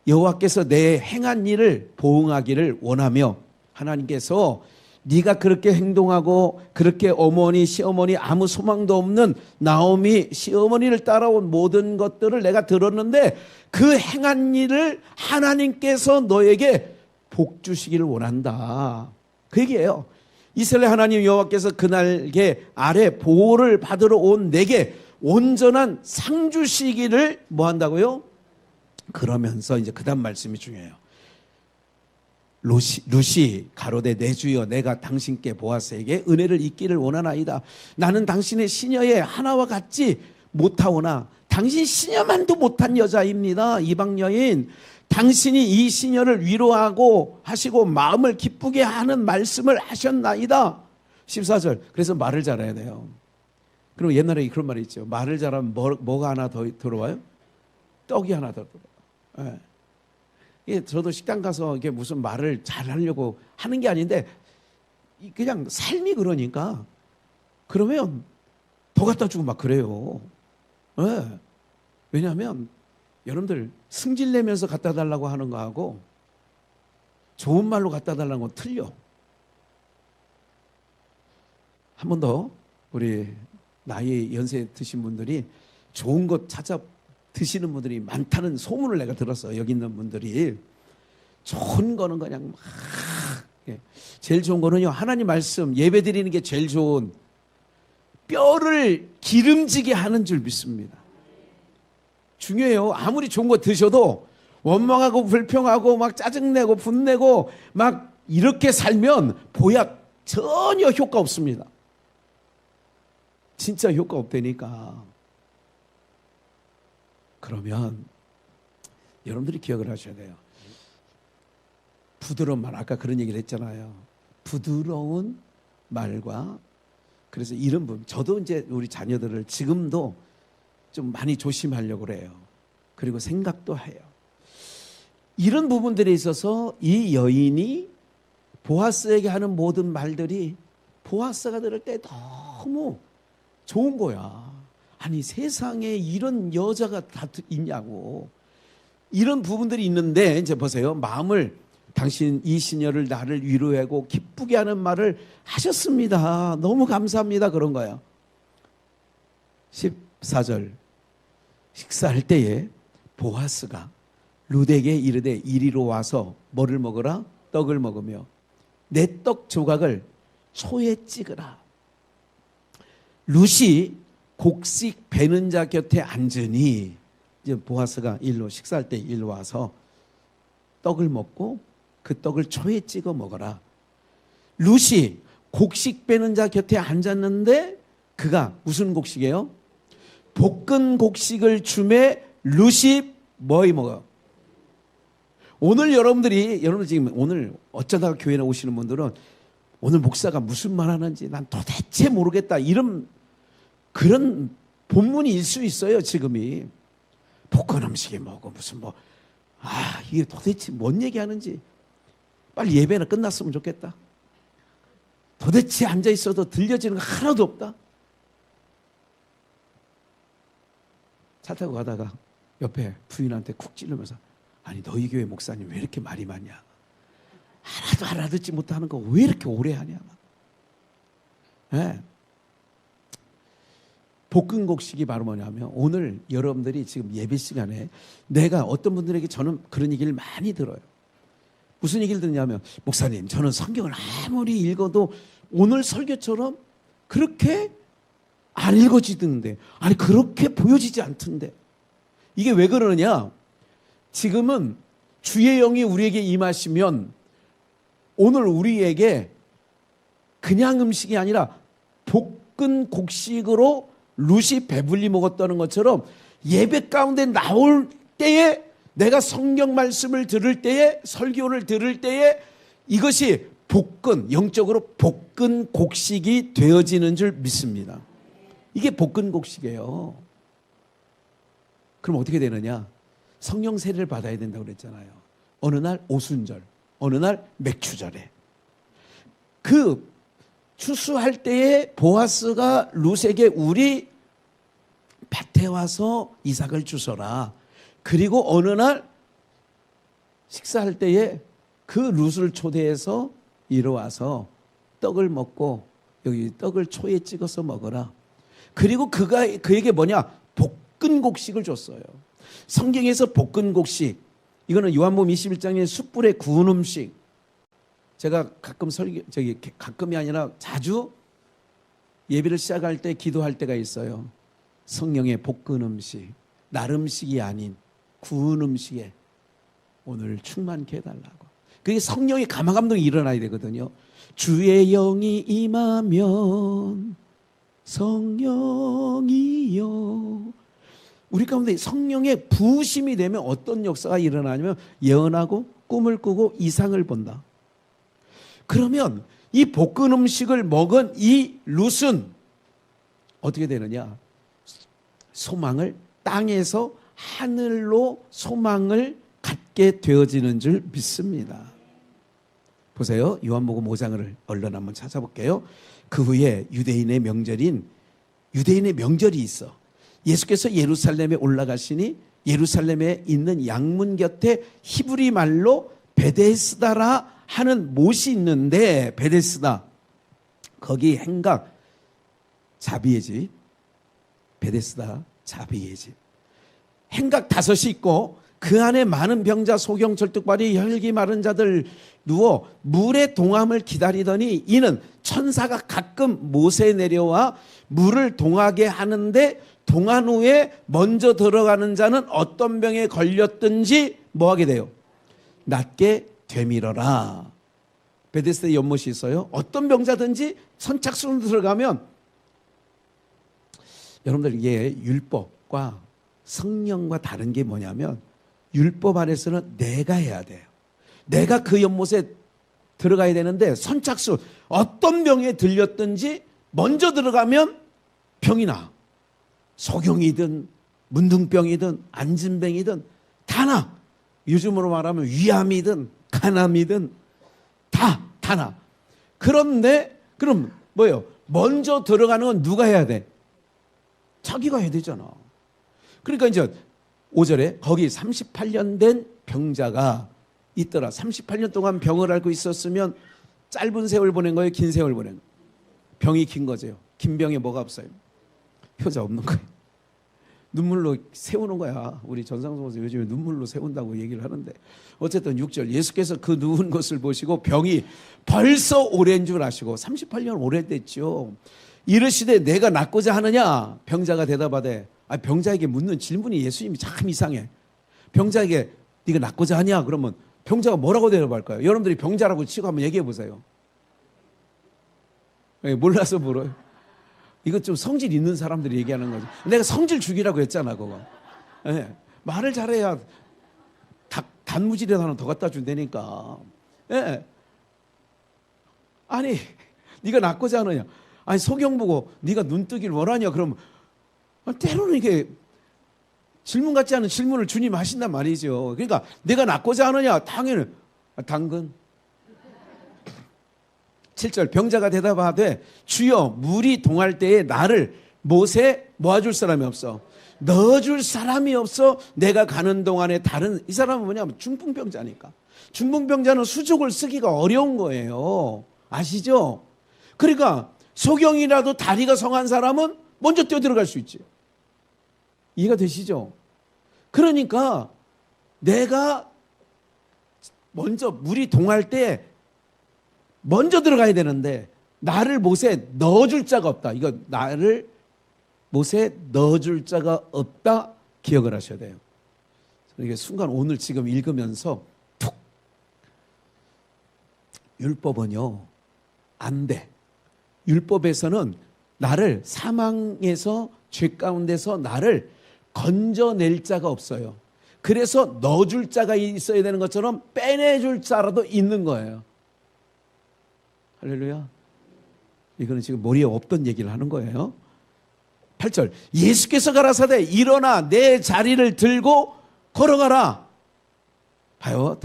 여호와께서 내 행한 일을 보응하기를 원하며, 하나님께서 네가 그렇게 행동하고 그렇게 어머니 시어머니 아무 소망도 없는 나오미 시어머니를 따라온 모든 것들을 내가 들었는데 그 행한 일을 하나님께서 너에게 복 주시기를 원한다. 그 얘기예요. 이스라엘 하나님 여호와께서 그날개 아래 보호를 받으러 온 내게 온전한 상 주시기를 뭐 한다고요? 그러면서 이제 그 다음 말씀이 중요해요. 룻이 가로되 내 주여, 내가 당신께 보아스에게 은혜를 잊기를 원하나이다. 나는 당신의 시녀의 하나와 같지 못하오나 당신 시녀만도 못한 여자입니다. 이방 여인, 당신이 이 시녀를 위로하고 하시고 마음을 기쁘게 하는 말씀을 하셨나이다. 14절. 그래서 말을 잘해야 돼요. 그럼 옛날에 그런 말이 있죠. 말을 잘하면 뭐가 하나 더 들어와요? 떡이 하나 더 들어와요. 예. 저도 식당 가서 이게 무슨 말을 잘하려고 하는 게 아닌데 그냥 삶이 그러니까 그러면 더 갖다 주고 막 그래요. 예. 왜냐하면 여러분들 승질내면서 갖다 달라고 하는 거하고 좋은 말로 갖다 달라는 건 틀려. 한 번 더 우리 나이 연세 드신 분들이 좋은 것 찾아 드시는 분들이 많다는 소문을 내가 들었어요. 여기 있는 분들이. 좋은 거는 그냥 막 제일 좋은 거는요, 하나님 말씀 예배 드리는 게 제일 좋은, 뼈를 기름지게 하는 줄 믿습니다. 중요해요. 아무리 좋은 거 드셔도 원망하고 불평하고 막 짜증내고 분내고 막 이렇게 살면 보약 전혀 효과 없습니다. 진짜 효과 없다니까. 그러면 여러분들이 기억을 하셔야 돼요. 부드러운 말, 아까 그런 얘기를 했잖아요. 부드러운 말과, 그래서 이런 부분, 저도 이제 우리 자녀들을 지금도 좀 많이 조심하려고 그래요. 그리고 생각도 해요. 이런 부분들에 있어서 이 여인이 보아스에게 하는 모든 말들이 보아스가 들을 때 너무 좋은 거야. 아니, 세상에 이런 여자가 다 있냐고. 이런 부분들이 있는데 이제 보세요. 마음을, 당신 이 시녀를 나를 위로하고 기쁘게 하는 말을 하셨습니다. 너무 감사합니다. 그런 거예요. 14절. 식사할 때에 보아스가 룻에게 이르되 이리로 와서 뭐를 먹으라? 떡을 먹으며 내 떡 조각을 소에 찍으라. 룻이 곡식 베는 자 곁에 앉으니, 이제 보아스가 일로 식사할 때 일로 와서 떡을 먹고 그 떡을 초에 찍어 먹어라. 룻이 곡식 베는 자 곁에 앉았는데 그가 무슨 곡식이에요? 볶은 곡식을 주매 룻이 뭐 먹어요? 오늘 여러분 지금 오늘 어쩌다가 교회에 오시는 분들은 오늘 목사가 무슨 말 하는지 난 도대체 모르겠다. 이런 그런 본문일 수 있어요, 지금이. 볶은 음식이 뭐고 무슨 이게 도대체 뭔 얘기하는지 빨리 예배는 끝났으면 좋겠다. 도대체 앉아 있어도 들려지는 거 하나도 없다. 차 타고 가다가 옆에 부인한테 쿡 찌르면서 아니 너희 교회 목사님 왜 이렇게 말이 많냐. 하나도 알아듣지 못하는 거 왜 이렇게 오래 하냐. 네. 볶음곡식이 바로 뭐냐면 오늘 여러분들이 지금 예배 시간에 내가 어떤 분들에게 저는 그런 얘기를 많이 들어요. 무슨 얘기를 듣냐면 목사님 저는 성경을 아무리 읽어도 오늘 설교처럼 그렇게 안 읽어지던데 아니 그렇게 보여지지 않던데 이게 왜 그러느냐. 지금은 주의 영이 우리에게 임하시면 오늘 우리에게 그냥 음식이 아니라 볶은 곡식으로 룻이 배불리 먹었다는 것처럼 예배 가운데 나올 때에 내가 성경 말씀을 들을 때에 설교를 들을 때에 이것이 영적으로 볶은 곡식이 되어지는 줄 믿습니다. 이게 볶은 곡식이에요. 그럼 어떻게 되느냐. 성령 세례를 받아야 된다고 그랬잖아요. 어느 날 오순절, 어느 날 맥추절에 그 추수할 때에 보아스가 룻에게 우리 밭에 와서 이삭을 주서라. 그리고 어느 날 식사할 때에 그 룻을 초대해서 이리 와서 떡을 먹고 여기 떡을 초에 찍어서 먹어라. 그리고 그에게 뭐냐? 볶은 곡식을 줬어요. 성경에서 볶은 곡식, 이거는 요한복음 21장의 숯불에 구운 음식. 제가 가끔이 아니라 자주 예배를 시작할 때 기도할 때가 있어요. 성령의 볶은 음식, 날 음식이 아닌 구운 음식에 오늘 충만케 해달라고. 그게 성령의 감화감동이 일어나야 되거든요. 주의 영이 임하면 성령이여. 우리 가운데 성령의 부으심이 되면 어떤 역사가 일어나냐면 예언하고 꿈을 꾸고 이상을 본다. 그러면 이 볶은 음식을 먹은 이 룻은 어떻게 되느냐? 소망을 땅에서 하늘로 소망을 갖게 되어지는 줄 믿습니다. 보세요. 요한복음 5장을 얼른 한번 찾아볼게요. 그 후에 유대인의 명절이 있어. 예수께서 예루살렘에 올라가시니 예루살렘에 있는 양문 곁에 히브리 말로 베데스다라 하는 못이 있는데, 베데스다, 거기 행각 자비의 집, 베데스다 자비의 집, 행각 5이 있고 그 안에 많은 병자, 소경, 절뚝발이, 혈기 마른 자들 누워 물의 동함을 기다리더니 이는 천사가 가끔 못에 내려와 물을 동하게 하는데 동한 후에 먼저 들어가는 자는 어떤 병에 걸렸든지 뭐하게 돼요? 낫게 되밀어라. 베데스다에 연못이 있어요. 어떤 병자든지 선착순으로 들어가면, 여러분들 이게 율법과 성령과 다른 게 뭐냐면 율법 안에서는 내가 해야 돼요. 내가 그 연못에 들어가야 되는데 선착순 어떤 병에 들렸든지 먼저 들어가면 병이 나. 소경이든 문둥병이든 안진병이든 다 나. 요즘으로 말하면 위암이든 간암이든 다 나. 그런데 그럼 뭐예요? 먼저 들어가는 건 누가 해야 돼? 자기가 해야 되잖아. 그러니까 이제 5절에 거기 38년 된 병자가 있더라. 38년 동안 병을 앓고 있었으면 짧은 세월 보낸 거예요? 긴 세월 보낸 거예요? 병이 긴 거죠. 긴 병에 뭐가 없어요? 효자 없는 거예요. 눈물로 세우는 거야. 우리 전상수에서 요즘에 눈물로 세운다고 얘기를 하는데, 어쨌든 6절, 예수께서 그 누운 것을 보시고 병이 벌써 오랜 줄 아시고, 38년 오래됐죠. 이르시되 내가 낫고자 하느냐? 병자가 대답하되, 병자에게 묻는 질문이 예수님이 참 이상해. 병자에게 네가 낫고자 하냐? 그러면 병자가 뭐라고 대답할까요? 여러분들이 병자라고 치고 한번 얘기해 보세요. 몰라서 물어요. 이거 좀 성질 있는 사람들이 얘기하는 거지. 내가 성질 죽이라고 했잖아, 그거. 네. 말을 잘해야 단무지라도 하나 더 갖다 준다니까. 예. 아니, 네가 낫고자 하느냐? 아니, 소경 보고 네가 눈뜨기를 원하냐? 그러면 때로는 이게 질문 같지 않은 질문을 주님 하신단 말이죠. 그러니까 내가 낫고자 하느냐? 당연히 당근. 7절 병자가 대답하되 주여 물이 동할 때에 나를 못에 모아줄 사람이 없어. 넣어줄 사람이 없어. 내가 가는 동안에 다른 이 사람은 뭐냐면 중풍병자니까. 중풍병자는 수족을 쓰기가 어려운 거예요. 아시죠? 그러니까 소경이라도 다리가 성한 사람은 먼저 뛰어들어갈 수 있지. 이해가 되시죠? 그러니까 내가 먼저 물이 동할 때 먼저 들어가야 되는데 나를 못에 넣어줄 자가 없다. 이거 나를 못에 넣어줄 자가 없다 기억을 하셔야 돼요. 이게 순간 오늘 지금 읽으면서 툭 율법은요 안 돼. 율법에서는 나를 사망에서 죄 가운데서 나를 건져낼 자가 없어요. 그래서 넣어줄 자가 있어야 되는 것처럼 빼내줄 자라도 있는 거예요. 할렐루야. 이거는 지금 머리에 없던 얘기를 하는 거예요. 8절 예수께서 가라사대 일어나 내 자리를 들고 걸어가라. 봐요.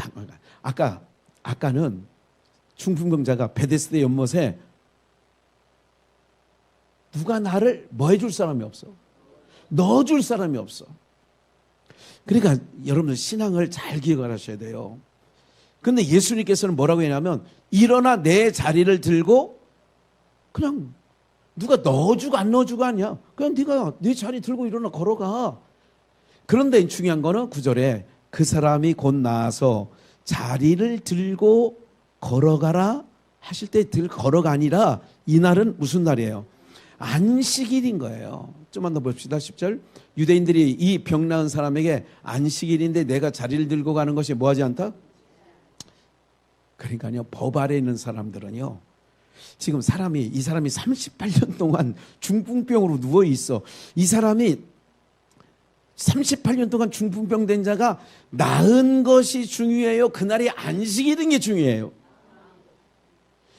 아까는 중풍병자가 베데스다 연못에 누가 나를 뭐 해줄 사람이 없어. 넣어줄 사람이 없어. 그러니까 여러분들 신앙을 잘 기억을 하셔야 돼요. 근데 예수님께서는 뭐라고 했냐면 일어나 내 자리를 들고 그냥 누가 넣어주고 안 넣어주고 하냐. 그냥 네가 네 자리 들고 일어나 걸어가. 그런데 중요한 거는 9절에 그 사람이 곧 나와서 자리를 들고 걸어가라 하실 때 걸어가 아니라 이날은 무슨 날이에요? 안식일인 거예요. 좀만 더 봅시다. 10절 유대인들이 이 병 나은 사람에게 안식일인데 내가 자리를 들고 가는 것이 뭐하지 않다? 그러니까요 법 아래 있는 사람들은요 지금 이 사람이 38년 동안 중풍병으로 누워 있어. 이 사람이 38년 동안 중풍병 된 자가 나은 것이 중요해요? 그날이 안식일인 게 중요해요?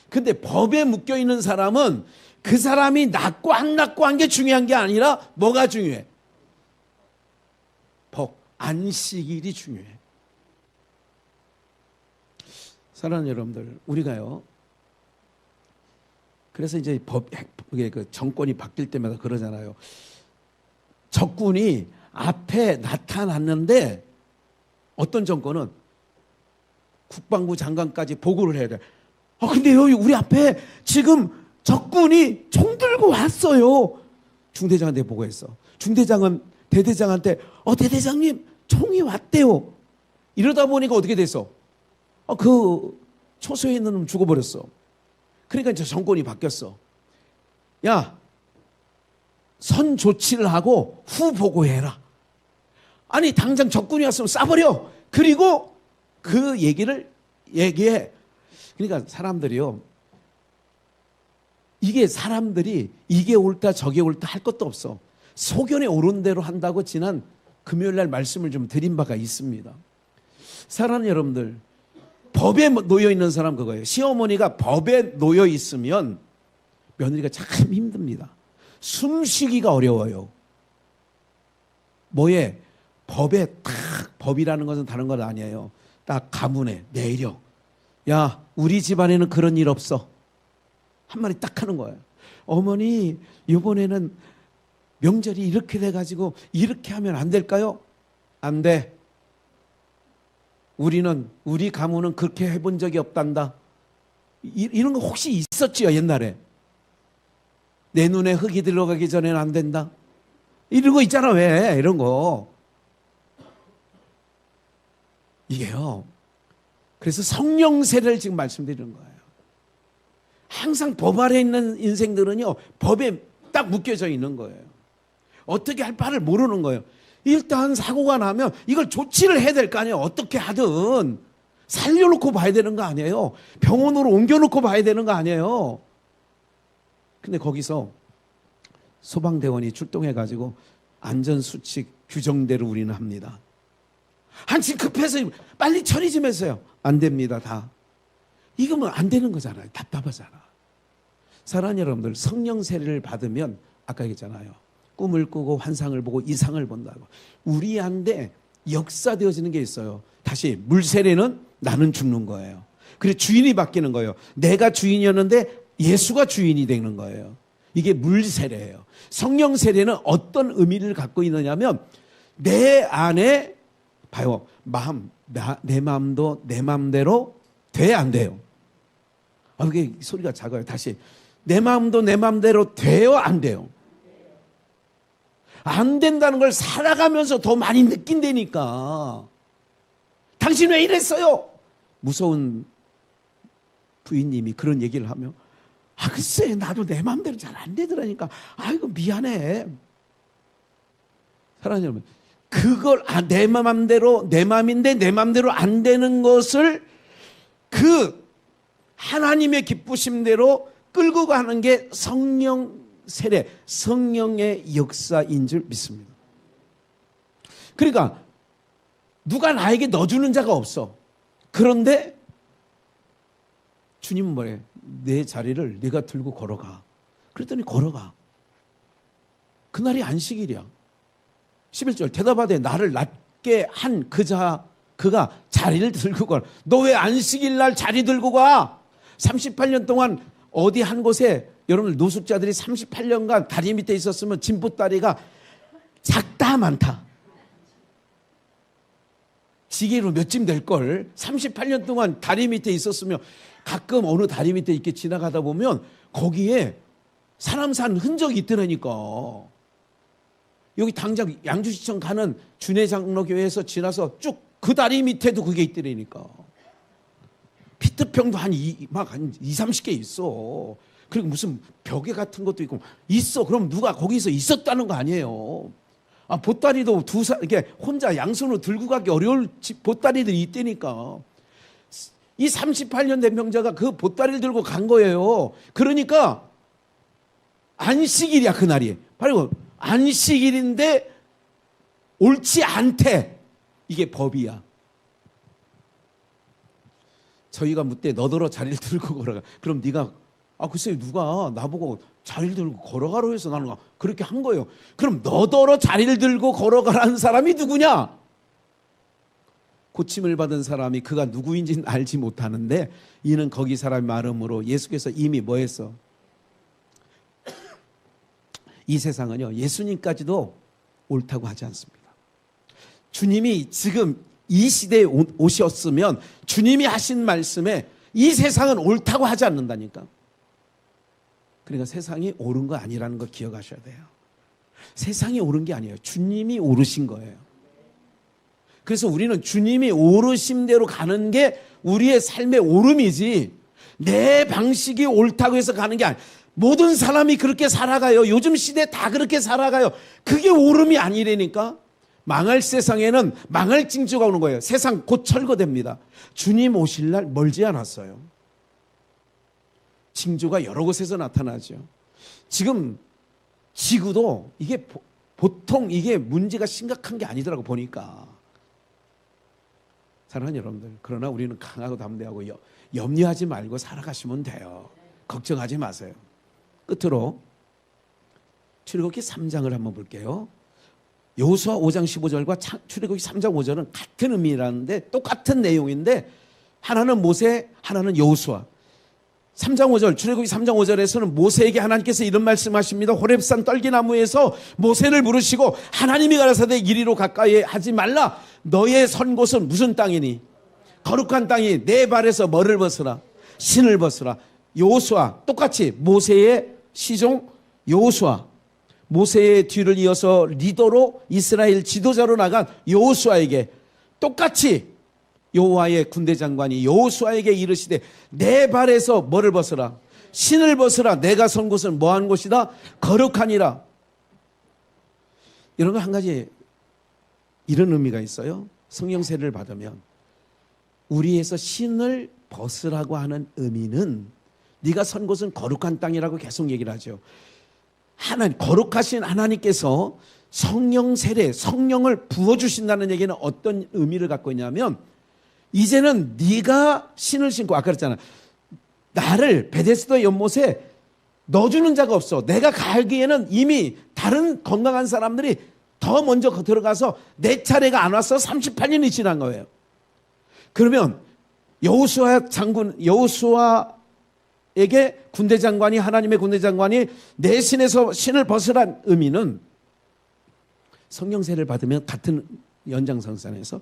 근데 법에 묶여 있는 사람은 그 사람이 낫고 안 낫고 한 게 중요한 게 아니라 뭐가 중요해? 법, 안식일이 중요해. 사랑하는 여러분들, 우리가요. 그래서 이제 그 정권이 바뀔 때마다 그러잖아요. 적군이 앞에 나타났는데 어떤 정권은 국방부 장관까지 보고를 해야 돼. 근데 여기 우리 앞에 지금 적군이 총 들고 왔어요. 중대장한테 보고했어. 중대장은 대대장한테 대대장님 총이 왔대요. 이러다 보니까 어떻게 됐어? 그 초소에 있는 놈 죽어버렸어. 그러니까 이제 정권이 바뀌었어. 야, 선 조치를 하고 후 보고해라. 아니 당장 적군이 왔으면 쏴버려. 그리고 그 얘기를 얘기해. 그러니까 사람들이요. 사람들이 이게 옳다 저게 옳다 할 것도 없어. 소견에 오른 대로 한다고 지난 금요일 날 말씀을 좀 드린 바가 있습니다. 사랑하는 여러분들, 법에 놓여 있는 사람 그거예요. 시어머니가 법에 놓여 있으면 며느리가 참 힘듭니다. 숨쉬기가 어려워요. 뭐에? 법에 딱 법이라는 것은 다른 건 아니에요. 딱 가문에 내려. 야, 우리 집안에는 그런 일 없어. 한마디 딱 하는 거예요. 어머니, 이번에는 명절이 이렇게 돼가지고 이렇게 하면 안 될까요? 안 돼. 우리 가문은 그렇게 해본 적이 없단다. 이런 거 혹시 있었지요, 옛날에? 내 눈에 흙이 들어가기 전에는 안 된다. 이런 거 있잖아, 왜? 이런 거. 이게요. 그래서 성령세를 지금 말씀드리는 거예요. 항상 법 아래 있는 인생들은요, 법에 딱 묶여져 있는 거예요. 어떻게 할 바를 모르는 거예요. 일단 사고가 나면 이걸 조치를 해야 될 거 아니에요. 어떻게 하든 살려놓고 봐야 되는 거 아니에요. 병원으로 옮겨놓고 봐야 되는 거 아니에요. 근데 거기서 소방대원이 출동해가지고 안전수칙 규정대로 우리는 합니다. 한층 급해서 빨리 처리 좀 했어요. 안 됩니다. 다. 이거 뭐 안 되는 거잖아요. 답답하잖아. 사랑하는 여러분들, 성령 세례를 받으면 아까 얘기했잖아요. 꿈을 꾸고 환상을 보고 이상을 본다고. 우리한테 역사되어지는 게 있어요. 다시 물 세례는 나는 죽는 거예요. 그리고 주인이 바뀌는 거예요. 내가 주인이었는데 예수가 주인이 되는 거예요. 이게 물 세례예요. 성령 세례는 어떤 의미를 갖고 있느냐면 내 안에 봐요. 내 마음도 내 마음대로 돼 안 돼요? 이게 소리가 작아요. 다시 내 마음도 내 마음대로 돼요 안 돼요? 안 된다는 걸 살아가면서 더 많이 느낀다니까. 당신 왜 이랬어요? 무서운 부인님이 그런 얘기를 하면 글쎄 나도 내 마음대로 잘 안 되더라니까. 아이고 미안해. 사랑하는 여러분, 그걸 내 마음대로 내 마음인데 내 마음대로 안 되는 것을 그 하나님의 기쁘심대로 끌고 가는 게 성령 세례, 성령의 역사인 줄 믿습니다. 그러니까 누가 나에게 넣어주는 자가 없어. 그런데 주님은 뭐래? 내 자리를 네가 들고 걸어가. 그랬더니 걸어가. 그날이 안식일이야. 11절 대답하되 나를 낫게 한 그가 자리를 들고 가. 너 왜 안식일 날 자리 들고 가? 38년 동안 어디 한 곳에 여러분 노숙자들이 38년간 다리 밑에 있었으면 진보다리가 작다 많다. 지게로 몇 찜 될걸. 38년 동안 다리 밑에 있었으면 가끔 어느 다리 밑에 이렇게 지나가다 보면 거기에 사람 산 흔적이 있더라니까. 여기 당장 양주시청 가는 준회장로교회에서 지나서 쭉 그 다리 밑에도 그게 있더라니까. 피트병도 한 30개 있어. 그리고 무슨 벽에 같은 것도 있고 있어. 그럼 누가 거기서 있었다는 거 아니에요. 보따리도 이렇게 혼자 양손으로 들고 가기 어려울 보따리들이 있다니까. 이 38년 된 병자가 그 보따리를 들고 간 거예요. 그러니까 안식일이야 그날이. 바로 안식일인데 옳지 않대. 이게 법이야. 저희가 묻되 너더러 자리를 들고 걸어가. 그럼 네가 글쎄 누가 나보고 자리를 들고 걸어가라고 해서 나는 그렇게 한 거예요. 그럼 너더러 자리를 들고 걸어가라는 사람이 누구냐? 고침을 받은 사람이 그가 누구인지는 알지 못하는데 이는 거기 사람의 말음으로 예수께서 이미 뭐 했어? 이 세상은요 예수님까지도 옳다고 하지 않습니다. 주님이 지금 이 시대에 오셨으면 주님이 하신 말씀에 이 세상은 옳다고 하지 않는다니까. 그러니까 세상이 옳은 거 아니라는 걸 기억하셔야 돼요. 세상이 옳은 게 아니에요. 주님이 오르신 거예요. 그래서 우리는 주님이 오르심대로 가는 게 우리의 삶의 오름이지 내 방식이 옳다고 해서 가는 게 아니에요. 모든 사람이 그렇게 살아가요. 요즘 시대 다 그렇게 살아가요. 그게 오름이 아니라니까. 망할 세상에는 망할 징조가 오는 거예요. 세상 곧 철거됩니다. 주님 오실 날 멀지 않았어요. 징조가 여러 곳에서 나타나죠. 지금 지구도 이게 보통 이게 문제가 심각한 게 아니더라고 보니까. 사랑하는 여러분들, 그러나 우리는 강하고 담대하고 염려하지 말고 살아가시면 돼요. 걱정하지 마세요. 끝으로 출애굽기 3장을 한번 볼게요. 여호수아 5장 15절과 출애굽기 3장 5절은 같은 의미라는데 똑같은 내용인데 하나는 모세, 하나는 여호수아. 3장 5절, 출애굽기 3장 5절에서는 모세에게 하나님께서 이런 말씀하십니다. 호렙산 떨기나무에서 모세를 부르시고 하나님이 가라사대 이리로 가까이 하지 말라. 너의 선 곳은 무슨 땅이니? 거룩한 땅이 내 발에서 뭐를 벗으라? 신을 벗으라. 여호수아 똑같이 모세의 시종 여호수아. 모세의 뒤를 이어서 리더로 이스라엘 지도자로 나간 여호수아에게 똑같이 여호와의 군대 장관이 여호수아에게 이르시되 내 발에서 뭐를 벗으라? 신을 벗으라. 내가 선 곳은 뭐한 곳이다? 거룩하니라. 이런 거 한 가지 이런 의미가 있어요. 성령 세례를 받으면 우리에서 신을 벗으라고 하는 의미는 네가 선 곳은 거룩한 땅이라고 계속 얘기를 하죠. 하나님, 거룩하신 하나님께서 성령 세례, 성령을 부어주신다는 얘기는 어떤 의미를 갖고 있냐면, 이제는 네가 신을 신고, 아까 그랬잖아, 나를 베데스다 연못에 넣어주는 자가 없어. 내가 가기에는 이미 다른 건강한 사람들이 더 먼저 들어가서 내 차례가 안 와서 38년이 지난 거예요. 그러면 여호수아 장군, 여호수아에게 군대 장관이, 하나님의 군대 장관이 내 신에서 신을 벗으란 의미는, 성령 세례를 받으면 같은 연장선상에서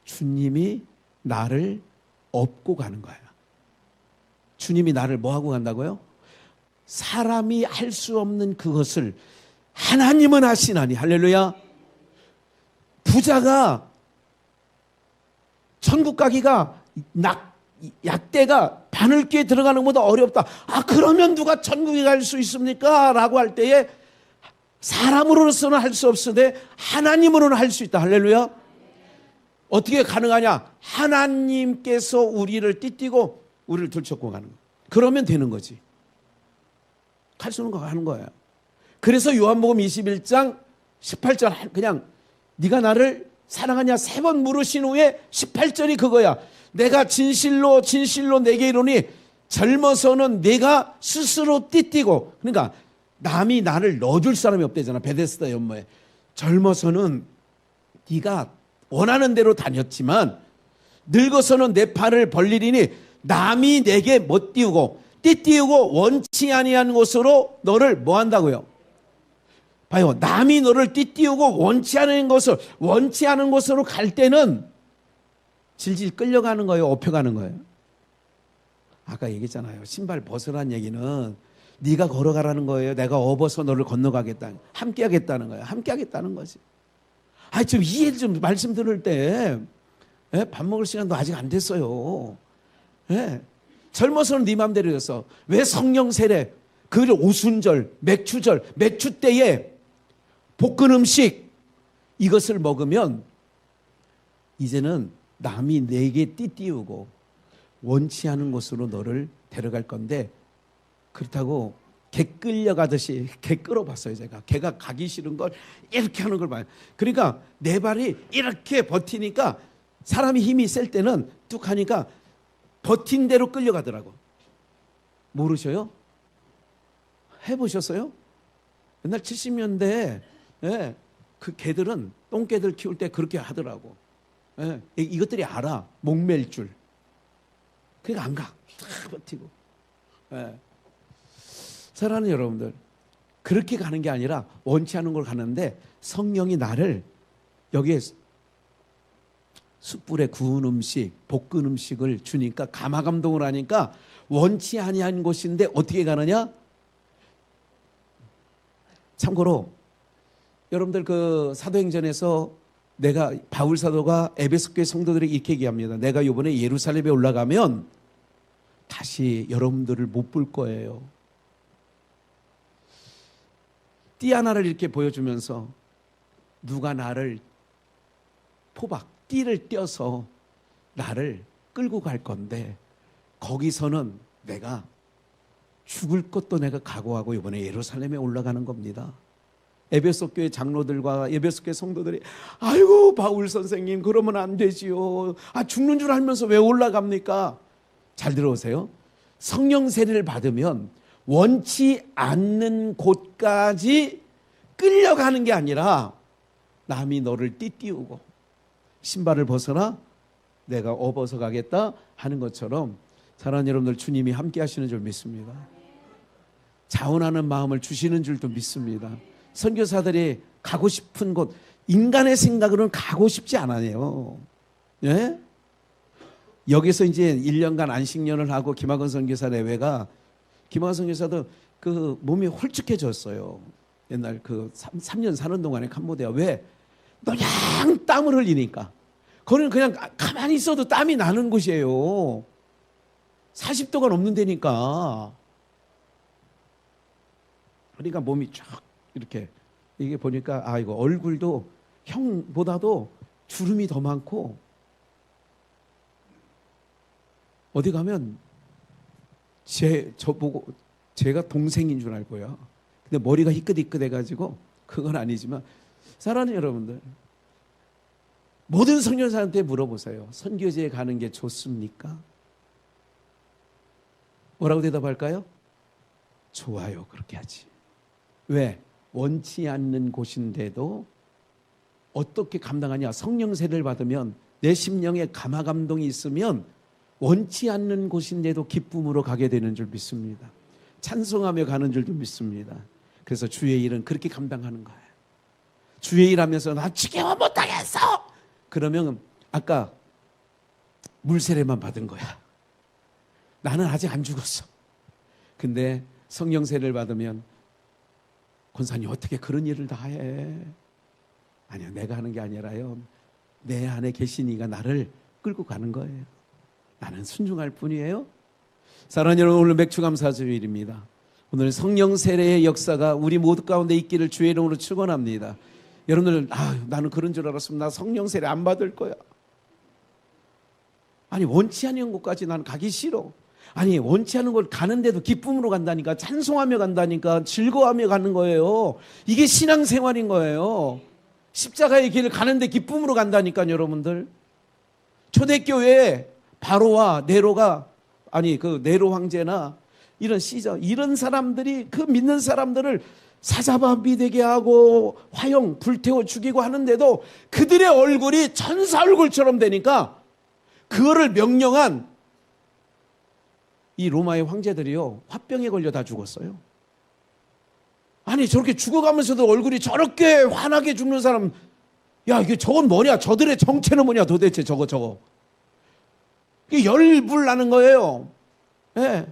주님이 나를 업고 가는 거야. 주님이 나를 뭐 하고 간다고요? 사람이 할 수 없는 그것을 하나님은 하시나니. 할렐루야. 부자가 천국 가기가 약대가 바늘귀에 들어가는 것보다 어렵다. 아, 그러면 누가 천국에 갈 수 있습니까? 라고 할 때에 사람으로서는 할 수 없으되 하나님으로는 할 수 있다. 할렐루야. 어떻게 가능하냐? 하나님께서 우리를 띠띠고 우리를 들쳐고 가는 거야. 그러면 되는 거지. 갈 수 있는 거 하는 거야. 그래서 요한복음 21장 18절, 그냥 네가 나를 사랑하냐 3번 물으신 후에 18절이 그거야. 내가 진실로 진실로 내게 이르노니 젊어서는 내가 스스로 띠띠고, 그러니까 남이 나를 넣어줄 사람이 없대잖아. 베데스다 연못에. 젊어서는 네가 원하는 대로 다녔지만 늙어서는 내 팔을 벌리리니 남이 내게 못 띄우고 띠띠우고 원치 아니한 곳으로 너를 뭐 한다고요? 봐요. 남이 너를 띠띠우고 원치 않은 곳으로 갈 때는 질질 끌려가는 거예요? 업혀가는 거예요? 아까 얘기했잖아요. 신발 벗으란 얘기는 네가 걸어가라는 거예요? 내가 업어서 너를 건너가겠다. 함께 하겠다는 거예요. 함께 하겠다는 거지. 아, 좀 이해 좀 말씀 들을 때, 밥 먹을 시간도 아직 안 됐어요. 젊어서는 네 맘대로 했어. 왜 성령 세례, 그 오순절, 맥추절, 맥추 때에 볶은 음식 이것을 먹으면 이제는 남이 내게 띠띠우고 원치 않은 곳으로 너를 데려갈 건데, 그렇다고 개 끌려가듯이, 개 끌어봤어요 제가. 개가 가기 싫은 걸 이렇게 하는 걸 봐요. 그러니까 내 발이 이렇게 버티니까, 사람이 힘이 셀 때는 뚝 하니까 버틴 대로 끌려가더라고. 모르셔요? 해보셨어요? 옛날 70년대에 그 개들은, 똥개들 키울 때 그렇게 하더라고. 이것들이 알아. 목맬 줄. 그러니까 안 가. 탁 버티고. 사랑하는 여러분들, 그렇게 가는 게 아니라 원치 않은 걸 가는데, 성령이 나를 여기에 숯불에 구운 음식, 볶은 음식을 주니까, 감화감동을 하니까 원치 아니한 곳인데 어떻게 가느냐? 참고로 여러분들 그 사도행전에서 내가, 바울 사도가 에베소 교회 성도들에게 이렇게 얘기합니다. 내가 이번에 예루살렘에 올라가면 다시 여러분들을 못 볼 거예요. 띠 하나를 이렇게 보여주면서 누가 나를 띠를 떼어서 나를 끌고 갈 건데, 거기서는 내가 죽을 것도 내가 각오하고 이번에 예루살렘에 올라가는 겁니다. 에베소 교회 장로들과 에베소 교회 성도들이, 아이고 바울 선생님 그러면 안 되지요. 아, 죽는 줄 알면서 왜 올라갑니까? 잘 들어오세요. 성령 세례를 받으면 원치 않는 곳까지 끌려가는 게 아니라, 남이 너를 띠띠우고 신발을 벗어나 내가 업어서 가겠다 하는 것처럼, 사랑하는 여러분들, 주님이 함께 하시는 줄 믿습니다. 자원하는 마음을 주시는 줄도 믿습니다. 선교사들이 가고 싶은 곳, 인간의 생각으로는 가고 싶지 않아요. 예? 여기서 이제 1년간 안식년을 하고 김학원 선교사 내외가, 김학원 선교사도 그 몸이 홀쭉해졌어요. 옛날 그 3년 사는 동안에 캄보디아. 왜? 노냥 땀을 흘리니까. 거기는 그냥 가만히 있어도 땀이 나는 곳이에요. 40도가 넘는 데니까. 그러니까 몸이 쫙 이렇게, 이게 보니까 아, 이거 얼굴도 형보다도 주름이 더 많고, 어디 가면 저보고 제가 동생인 줄 알 거야. 근데 머리가 희끗희끗해가지고 그건 아니지만 사랑하는 여러분들, 모든 선교사한테 물어보세요. 선교지에 가는 게 좋습니까? 뭐라고 대답할까요? 좋아요. 그렇게 하지. 왜? 원치 않는 곳인데도 어떻게 감당하냐? 성령 세례를 받으면 내 심령에 감화감동이 있으면 원치 않는 곳인데도 기쁨으로 가게 되는 줄 믿습니다. 찬송하며 가는 줄도 믿습니다. 그래서 주의 일은 그렇게 감당하는 거예요. 주의 일 하면서 나 지겨워 못하겠어! 그러면 아까 물세례만 받은 거야. 나는 아직 안 죽었어. 근데 성령 세례를 받으면 권사님 어떻게 그런 일을 다 해? 아니요, 내가 하는 게 아니라요. 내 안에 계신 이가 나를 끌고 가는 거예요. 나는 순종할 뿐이에요. 사랑하는 여러분, 오늘 맥주감사주일입니다. 오늘 성령 세례의 역사가 우리 모두 가운데 있기를 주의 이름으로 축원합니다. 여러분들, 나는 그런 줄 알았으면 나 성령 세례 안 받을 거야. 아니, 원치 않은 곳까지 나는 가기 싫어. 아니, 원치 않은 곳 가는데도 기쁨으로 간다니까, 찬송하며 간다니까, 즐거워하며 가는 거예요. 이게 신앙생활인 거예요. 십자가의 길을 가는데 기쁨으로 간다니까요, 여러분들. 초대교회에 바로와 네로가, 그 네로 황제나 이런 시저, 이런 사람들이 그 믿는 사람들을 사자바 미되게 하고 화형 불태워 죽이고 하는데도 그들의 얼굴이 천사 얼굴처럼 되니까 그거를 명령한 이 로마의 황제들이요, 화병에 걸려 다 죽었어요. 아니, 저렇게 죽어가면서도 얼굴이 저렇게 환하게 죽는 사람, 야, 이게 저건 뭐냐? 저들의 정체는 뭐냐? 도대체 저거. 이게 열불 나는 거예요. 예.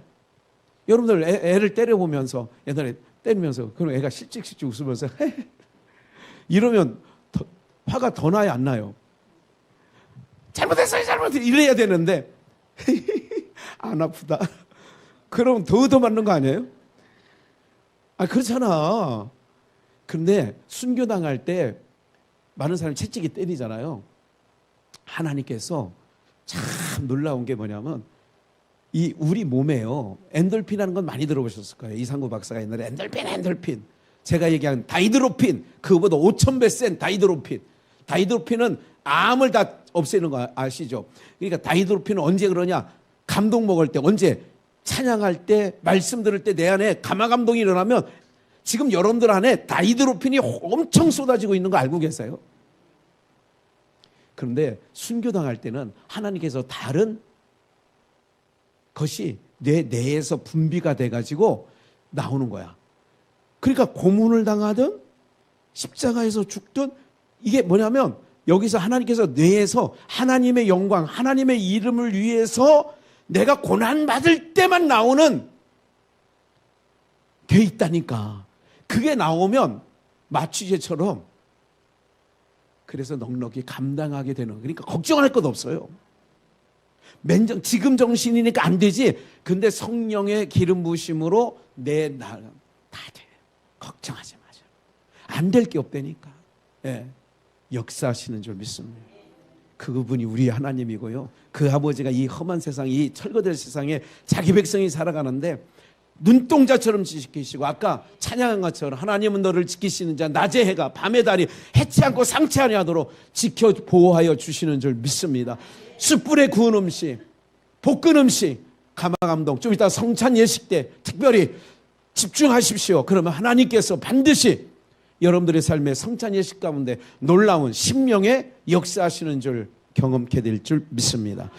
여러분들 애를 때려보면서, 옛날에 때리면서, 그럼 애가 실직실직 웃으면서, 이러면 화가 더 나요, 안 나요? 잘못했어요, 이래야 되는데, 안 아프다. 그럼 더 맞는 거 아니에요? 그렇잖아. 그런데 순교당할 때 많은 사람이 채찍이 때리잖아요. 하나님께서 참 놀라운 게 뭐냐면, 이 우리 몸에요, 엔돌핀이라는 건 많이 들어보셨을 거예요. 이상구 박사가 옛날에 엔돌핀, 제가 얘기한 다이드로핀, 그거보다 5,000배 센 다이드로핀. 다이드로핀은 암을 다 없애는 거 아시죠? 그러니까 다이드로핀은 언제 그러냐? 감동 먹을 때, 언제? 찬양할 때, 말씀 들을 때 내 안에 감화감동이 일어나면 지금 여러분들 안에 다이드로핀이 엄청 쏟아지고 있는 거 알고 계세요? 그런데 순교당할 때는 하나님께서 다른 것이 내 내에서 분비가 돼가지고 나오는 거야. 그러니까 고문을 당하든 십자가에서 죽든, 이게 뭐냐면 여기서 하나님께서 뇌에서 하나님의 영광, 하나님의 이름을 위해서 내가 고난받을 때만 나오는 게 있다니까. 그게 나오면 마취제처럼, 그래서 넉넉히 감당하게 되는, 그러니까 걱정할 것 없어요. 지금 정신이니까 안 되지. 근데 성령의 기름 부으심으로 내 날 다 돼. 걱정하지 마세요. 안 될 게 없다니까. 예. 역사하시는 줄 믿습니다. 그분이 우리 하나님이고요. 그 아버지가 이 험한 세상, 이 철거될 세상에 자기 백성이 살아가는데 눈동자처럼 지키시고, 아까 찬양한 것처럼 하나님은 너를 지키시는 자, 낮의 해가 밤의 달이 해치 않고 상치 아니하도록 지켜 보호하여 주시는 줄 믿습니다. 숯불에 구운 음식, 볶은 음식, 감화감동, 좀 이따 성찬 예식 때 특별히 집중하십시오. 그러면 하나님께서 반드시 여러분들의 삶의 성찬 예식 가운데 놀라운 심령의 역사하시는 줄 경험케 될 줄 믿습니다.